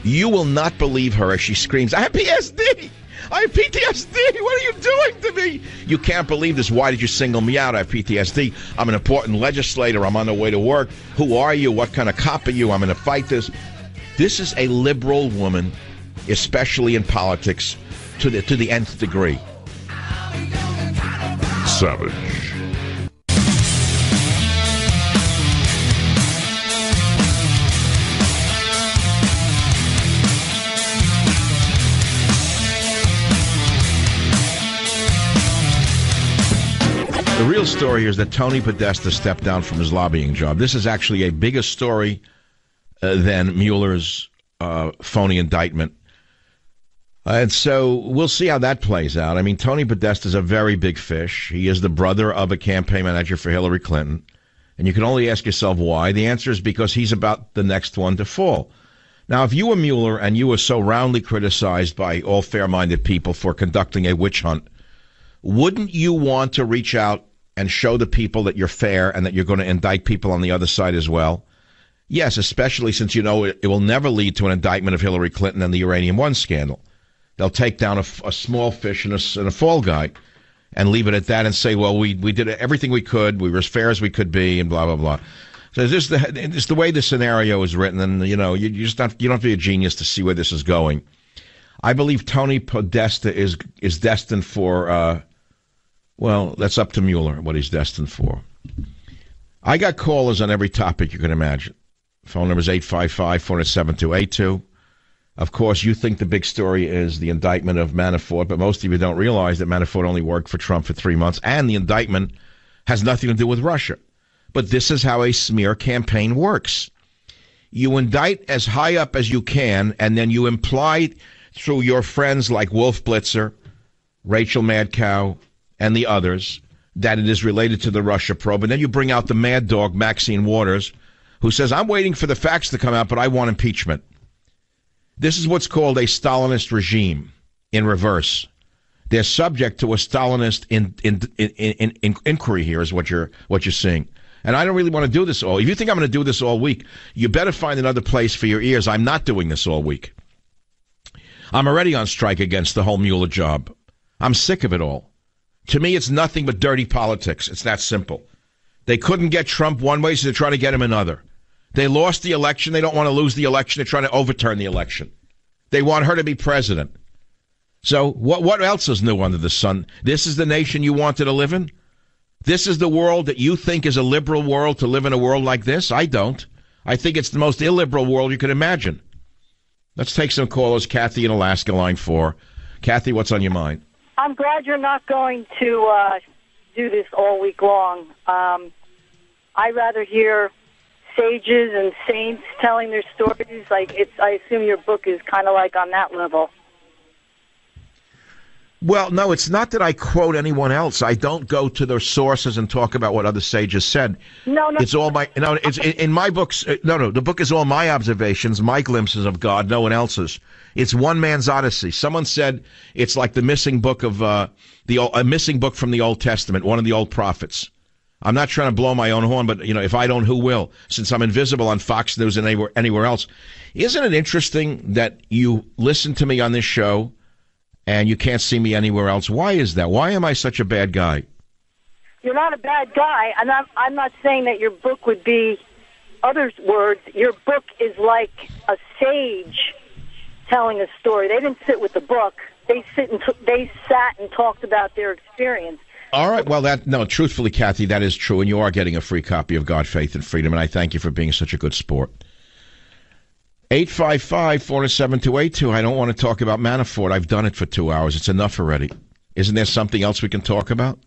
You will not believe her as she screams, I have PSD! I have PTSD! What are you doing to me? You can't believe this. Why did you single me out? I have PTSD. I'm an important legislator. I'm on the way to work. Who are you? What kind of cop are you? I'm going to fight this. This is a liberal woman, especially in politics, to the nth degree. Savage. The real story here is that Tony Podesta stepped down from his lobbying job. This is actually a bigger story than Mueller's phony indictment. And so we'll see how that plays out. I mean, Tony Podesta is a very big fish. He is the brother of a campaign manager for Hillary Clinton. And you can only ask yourself why. The answer is because he's about the next one to fall. Now, if you were Mueller and you were so roundly criticized by all fair-minded people for conducting a witch hunt, wouldn't you want to reach out and show the people that you're fair and that you're going to indict people on the other side as well? Yes, especially since you know it will never lead to an indictment of Hillary Clinton and the Uranium One scandal. They'll take down a small fish and a fall guy and leave it at that and say, well, we did everything we could. We were as fair as we could be and blah, blah, blah. So it's the way the scenario is written. And, you know, you don't have to be a genius to see where this is going. I believe Tony Podesta is destined for, well, that's up to Mueller, what he's destined for. I got callers on every topic you can imagine. Phone number is 855-407-282. Of course, you think the big story is the indictment of Manafort, but most of you don't realize that Manafort only worked for Trump for 3 months, and the indictment has nothing to do with Russia. But this is how a smear campaign works. You indict as high up as you can, and then you imply through your friends like Wolf Blitzer, Rachel Madcow, and the others that it is related to the Russia probe, and then you bring out the mad dog, Maxine Waters, who says, I'm waiting for the facts to come out, but I want impeachment. This is what's called a Stalinist regime in reverse. They're subject to a Stalinist inquiry here is what you're seeing. And I don't really want to do this all. If you think I'm going to do this all week, you better find another place for your ears. I'm not doing this all week. I'm already on strike against the whole Mueller job. I'm sick of it all. To me, it's nothing but dirty politics. It's that simple. They couldn't get Trump one way, so they're trying to get him another. They lost the election. They don't want to lose the election. They're trying to overturn the election. They want her to be president. So what else is new under the sun? This is the nation you wanted to live in? This is the world that you think is a liberal world, to live in a world like this? I don't. I think it's the most illiberal world you could imagine. Let's take some callers. Kathy in Alaska, line 4. Kathy, what's on your mind? I'm glad you're not going to do this all week long. I'd rather hear sages and saints telling their stories. I assume your book is kind of like on that level. Well, no, it's not that I quote anyone else. I don't go to their sources and talk about what other sages said. No. It's all my, it's in my books. No, the book is all my observations, my glimpses of God, no one else's. It's one man's odyssey. Someone said it's like the missing book of, a missing book from the Old Testament, one of the old prophets. I'm not trying to blow my own horn, but, if I don't, who will? Since I'm invisible on Fox News and anywhere else. Isn't it interesting that you listen to me on this show and you can't see me anywhere else? Why is that? Why am I such a bad guy? You're not a bad guy. I'm not saying that your book would be other words. Your book is like a sage telling a story. They didn't sit with the book. They sat and talked about their experience. All right. Well, truthfully, Kathy, that is true, and you are getting a free copy of God, Faith, and Freedom, and I thank you for being such a good sport. 855-407-282. I don't want to talk about Manafort. I've done it for 2 hours. It's enough already. Isn't there something else we can talk about?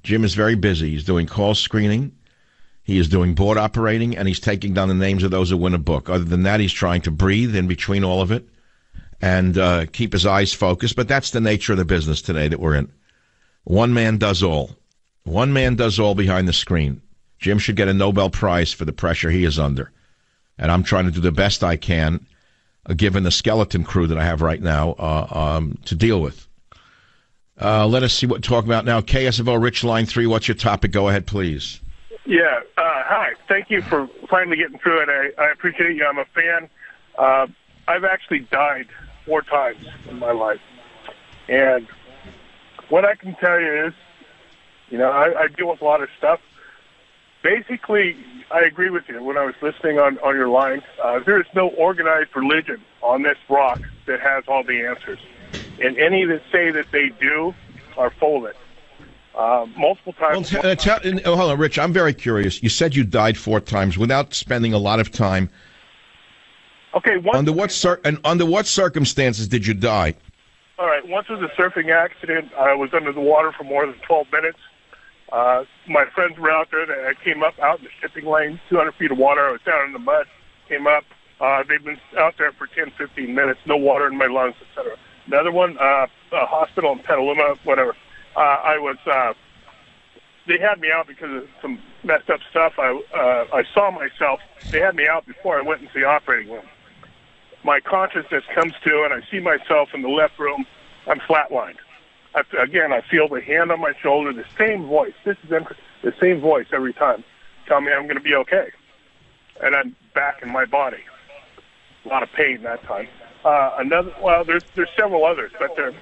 Jim is very busy. He's doing call screening. He is doing board operating, and he's taking down the names of those who win a book. Other than that, he's trying to breathe in between all of it and keep his eyes focused. But that's the nature of the business today that we're in. One man does all. One man does all behind the screen. Jim should get a Nobel Prize for the pressure he is under. And I'm trying to do the best I can, given the skeleton crew that I have right now, to deal with. Let us see what to talk about now. KSFO, Rich Line 3, what's your topic? Go ahead, please. Yeah, hi. Thank you for finally getting through it. I appreciate you. I'm a fan. I've actually died 4 times in my life. And what I can tell you is, I deal with a lot of stuff. Basically, I agree with you when I was listening on your line. There is no organized religion on this rock that has all the answers. And any that say that they do are full of it. Multiple times. Well, hold on, Rich, I'm very curious. You said you died 4 times without spending a lot of time. Okay. Under what circumstances did you die? All right. Once was a surfing accident. I was under the water for more than 12 minutes. My friends were out there. I came up out in the shipping lane, 200 feet of water. I was down in the mud. Came up. They've been out there for 10, 15 minutes. No water in my lungs, etc. Another one, a hospital in Petaluma, whatever. They had me out because of some messed up stuff. I saw myself. They had me out before I went into the operating room. My consciousness comes to, and I see myself in the left room. I'm flatlined. I feel the hand on my shoulder, the same voice. This is the same voice every time. Tell me I'm going to be okay. And I'm back in my body. A lot of pain that time. There's several others, but they're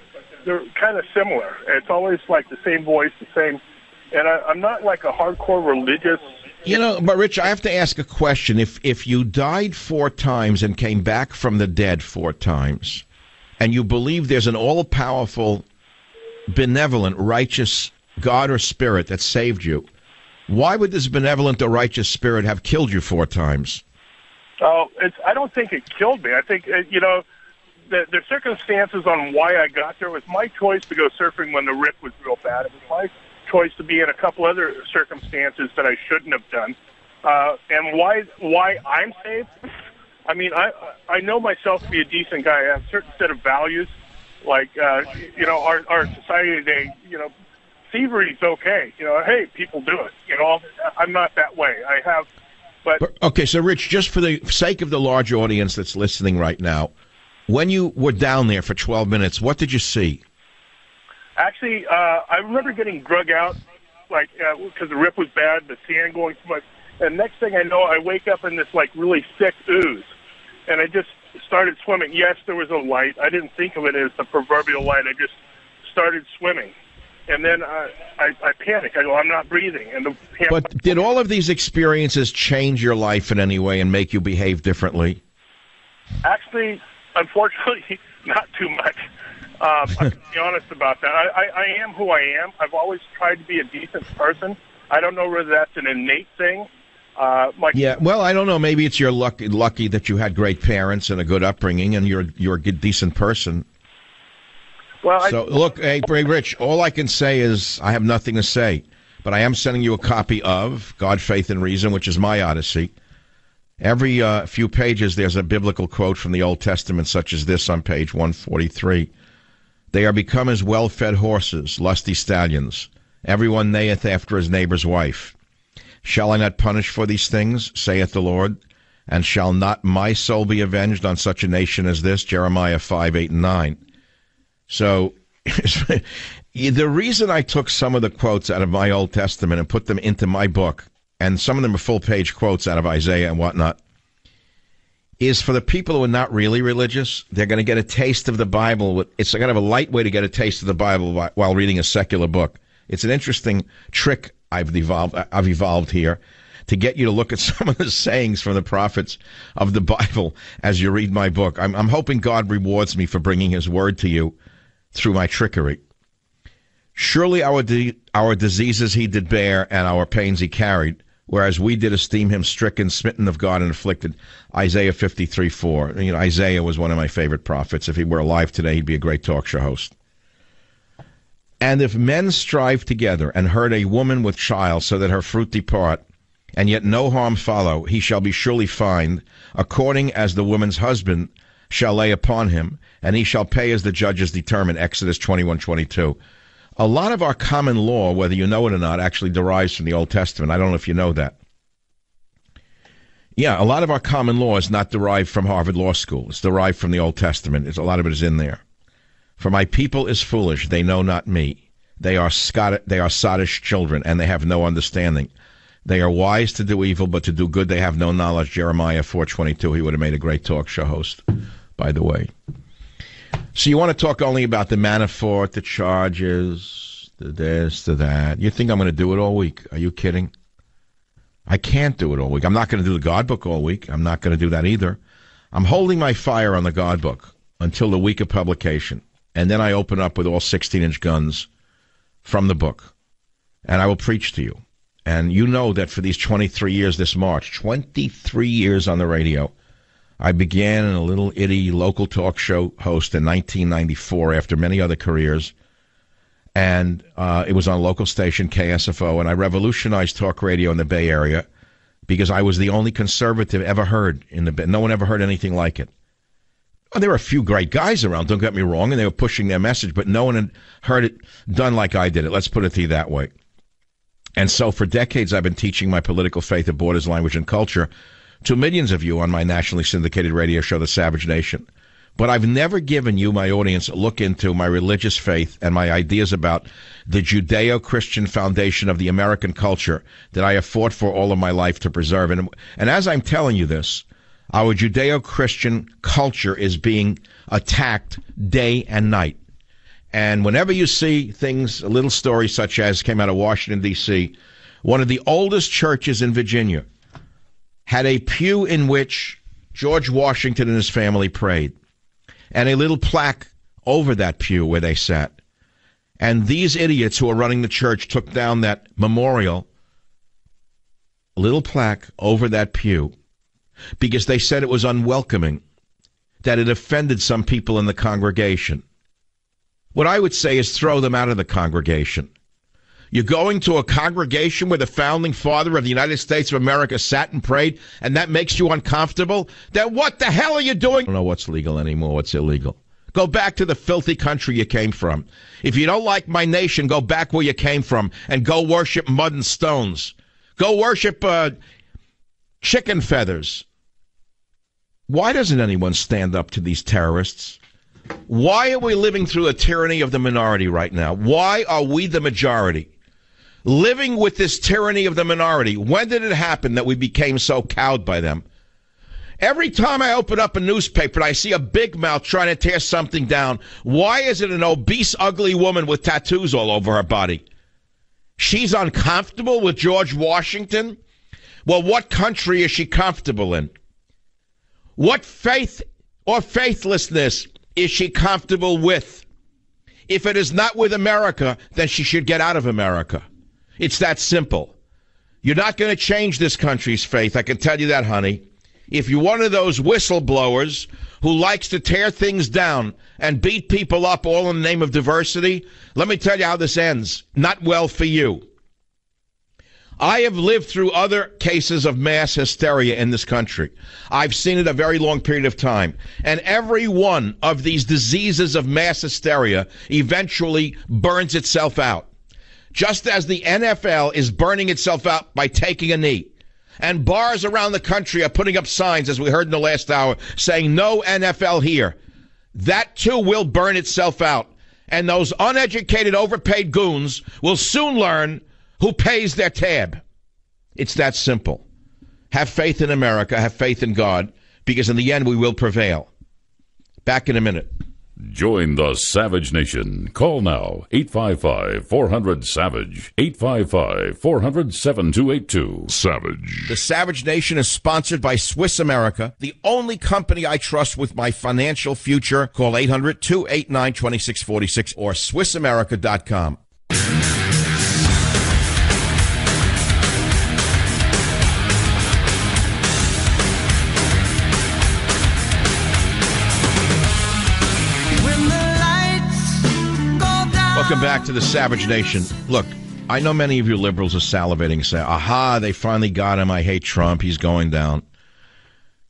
kind of similar. It's always like the same voice, the same. And I'm not like a hardcore religious. But Rich, I have to ask a question. If you died 4 times and came back from the dead 4 times, and you believe there's an all-powerful, benevolent, righteous God or spirit that saved you, why would this benevolent or righteous spirit have killed you 4 times? Oh, I don't think it killed me. I think, the circumstances on why I got there was my choice to go surfing when the rip was real bad. It was my choice to be in a couple other circumstances that I shouldn't have done. And why I'm saved? I mean, I know myself to be a decent guy. I have a certain set of values. Like, our society today, thievery's okay. Hey, people do it. I'm not that way. Okay, so Rich, just for the sake of the large audience that's listening right now, when you were down there for 12 minutes, what did you see? Actually, I remember getting drug out, because the rip was bad, the sand going too much. And next thing I know, I wake up in this, really thick ooze. And I just started swimming. Yes, there was a light. I didn't think of it as the proverbial light. I just started swimming. And then I panic. I go, I'm not breathing. But did all of these experiences change your life in any way and make you behave differently? Actually, unfortunately, not too much. I can be honest about that. I am who I am. I've always tried to be a decent person. I don't know whether that's an innate thing. Well, I don't know. Maybe it's your lucky that you had great parents and a good upbringing, and you're a good, decent person. Well, look, hey, Rich, all I can say is I have nothing to say, but I am sending you a copy of God, Faith, and Reason, which is my Odyssey. Every few pages, there's a biblical quote from the Old Testament, such as this on page 143. They are become as well-fed horses, lusty stallions. Everyone neigheth after his neighbor's wife. Shall I not punish for these things, saith the Lord? And shall not my soul be avenged on such a nation as this? Jeremiah 5, 8, and 9. So, the reason I took some of the quotes out of my Old Testament and put them into my book, and some of them are full-page quotes out of Isaiah and whatnot, is for the people who are not really religious. They're going to get a taste of the Bible. It's kind of a light way to get a taste of the Bible while reading a secular book. It's an interesting trick I've evolved here to get you to look at some of the sayings from the prophets of the Bible as you read my book. I'm hoping God rewards me for bringing his word to you through my trickery. Surely our diseases he did bear, and our pains he carried, whereas we did esteem him stricken, smitten of God, and afflicted. Isaiah 53:4. You know, Isaiah was one of my favorite prophets. If he were alive today, he'd be a great talk show host. And if men strive together, and hurt a woman with child, so that her fruit depart, and yet no harm follow, he shall be surely fined, according as the woman's husband shall lay upon him, and he shall pay as the judges determine. Exodus 21:22. A lot of our common law, whether you know it or not, actually derives from the Old Testament. I don't know if you know that. Yeah, a lot of our common law is not derived from Harvard Law School. It's derived from the Old Testament. A lot of it is in there. For my people is foolish, they know not me. They are sottish children, and they have no understanding. They are wise to do evil, but to do good they have no knowledge. Jeremiah 4:22. He would have made a great talk show host, by the way. So you want to talk only about the Manafort, the charges, the this, the that. You think I'm going to do it all week? Are you kidding? I can't do it all week. I'm not going to do the God book all week. I'm not going to do that either. I'm holding my fire on the God book until the week of publication. And then I open up with all 16-inch guns from the book. And I will preach to you. And you know that for these 23 years this March, 23 years on the radio, I began in a little itty local talk show host in 1994 after many other careers. And it was on a local station, KSFO, and I revolutionized talk radio in the Bay Area because I was the only conservative ever heard in the Bay. No one ever heard anything like it. Well, there were a few great guys around, don't get me wrong, and they were pushing their message, but no one had heard it done like I did it. Let's put it to you that way. And so for decades, I've been teaching my political faith of borders, language, and culture to millions of you on my nationally syndicated radio show, The Savage Nation. But I've never given you, my audience, a look into my religious faith and my ideas about the Judeo-Christian foundation of the American culture that I have fought for all of my life to preserve. And as I'm telling you this, our Judeo-Christian culture is being attacked day and night. And whenever you see things, a little story such as came out of Washington, D.C., one of the oldest churches in Virginia had a pew in which George Washington and his family prayed, and a little plaque over that pew where they sat. And these idiots who are running the church took down that memorial, little plaque over that pew, because they said it was unwelcoming, that it offended some people in the congregation. What I would say is throw them out of the congregation. You're going to a congregation where the founding father of the United States of America sat and prayed, and that makes you uncomfortable? Then what the hell are you doing? I don't know what's legal anymore, what's illegal. Go back to the filthy country you came from. If you don't like my nation, go back where you came from and go worship mud and stones. Go worship chicken feathers. Why doesn't anyone stand up to these terrorists? Why are we living through a tyranny of the minority right now? Why are we the majority? Living with this tyranny of the minority. When did it happen that we became so cowed by them? Every time I open up a newspaper and I see a big mouth trying to tear something down, why is it an obese, ugly woman with tattoos all over her body? She's uncomfortable with George Washington? Well, what country is she comfortable in? What faith or faithlessness is she comfortable with? If it is not with America, then she should get out of America. It's that simple. You're not going to change this country's faith, I can tell you that, honey. If you're one of those whistleblowers who likes to tear things down and beat people up all in the name of diversity, let me tell you how this ends. Not well for you. I have lived through other cases of mass hysteria in this country. I've seen it a very long period of time. And every one of these diseases of mass hysteria eventually burns itself out. Just as the NFL is burning itself out by taking a knee. And bars around the country are putting up signs, as we heard in the last hour, saying no NFL here. That too will burn itself out. And those uneducated, overpaid goons will soon learn who pays their tab. It's that simple. Have faith in America, have faith in God, because in the end we will prevail. Back in a minute. Join the Savage Nation. Call now, 855-400-SAVAGE, 855-400-7282. Savage. The Savage Nation is sponsored by Swiss America, the only company I trust with my financial future. Call 800-289-2646 or SwissAmerica.com. Welcome back to the Savage Nation. Look, I know many of you liberals are salivating, say, aha, they finally got him. I hate Trump. He's going down.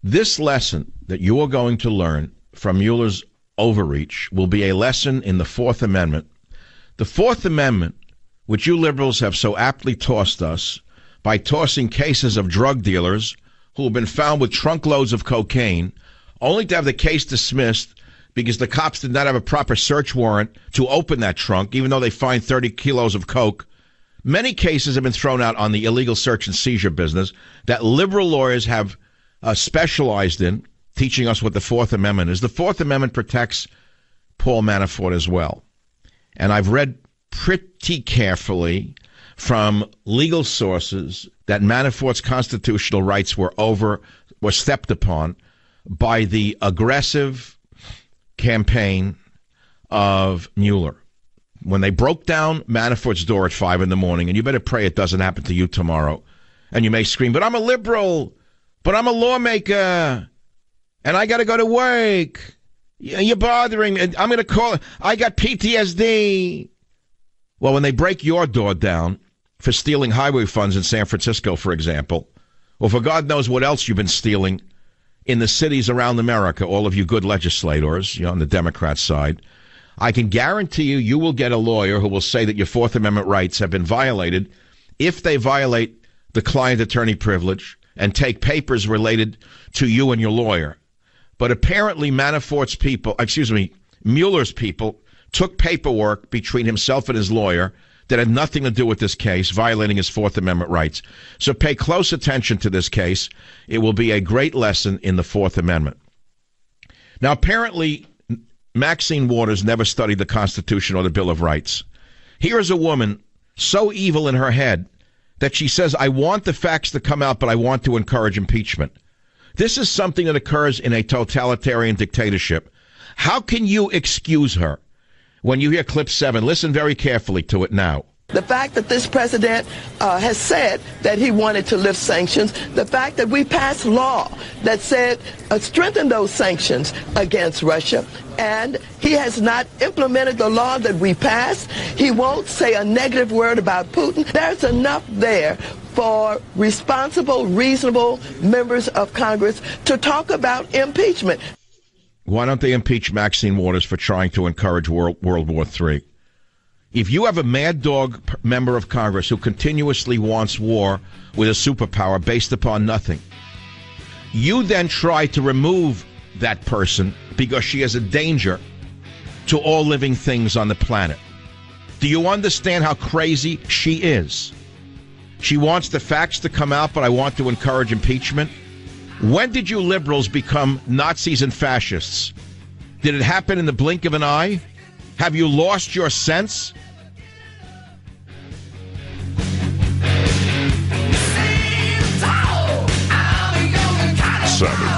This lesson that you are going to learn from Mueller's overreach will be a lesson in the Fourth Amendment. The Fourth Amendment, which you liberals have so aptly tossed us by tossing cases of drug dealers who have been found with trunk loads of cocaine, only to have the case dismissed because the cops did not have a proper search warrant to open that trunk, even though they find 30 kilos of coke. Many cases have been thrown out on the illegal search and seizure business that liberal lawyers have specialized in, teaching us what the Fourth Amendment is. The Fourth Amendment protects Paul Manafort as well. And I've read pretty carefully from legal sources that Manafort's constitutional rights were stepped upon by the aggressive campaign of Mueller. When they broke down Manafort's door at 5 in the morning, and you better pray it doesn't happen to you tomorrow, and you may scream, but I'm a liberal, but I'm a lawmaker, and I got to go to work. You're bothering me. I'm going to call. I got PTSD. Well, when they break your door down for stealing highway funds in San Francisco, for example, or for God knows what else you've been stealing in the cities around America, all of you good legislators, on the Democrat side, I can guarantee you will get a lawyer who will say that your Fourth Amendment rights have been violated if they violate the client-attorney privilege and take papers related to you and your lawyer. But apparently Mueller's people took paperwork between himself and his lawyer that had nothing to do with this case, violating his Fourth Amendment rights. So pay close attention to this case. It will be a great lesson in the Fourth Amendment. Now, apparently, Maxine Waters never studied the Constitution or the Bill of Rights. Here is a woman so evil in her head that she says, I want the facts to come out, but I want to encourage impeachment. This is something that occurs in a totalitarian dictatorship. How can you excuse her? When you hear clip 7, listen very carefully to it now. The fact that this president has said that he wanted to lift sanctions, the fact that we passed law that said strengthen those sanctions against Russia, and he has not implemented the law that we passed. He won't say a negative word about Putin. There's enough there for responsible, reasonable members of Congress to talk about impeachment. Why don't they impeach Maxine Waters for trying to encourage World War III? If you have a mad dog member of Congress who continuously wants war with a superpower based upon nothing, you then try to remove that person because she is a danger to all living things on the planet. Do you understand how crazy she is? She wants the facts to come out, but I want to encourage impeachment. When did you liberals become Nazis and fascists? Did it happen in the blink of an eye? Have you lost your sense? Savage.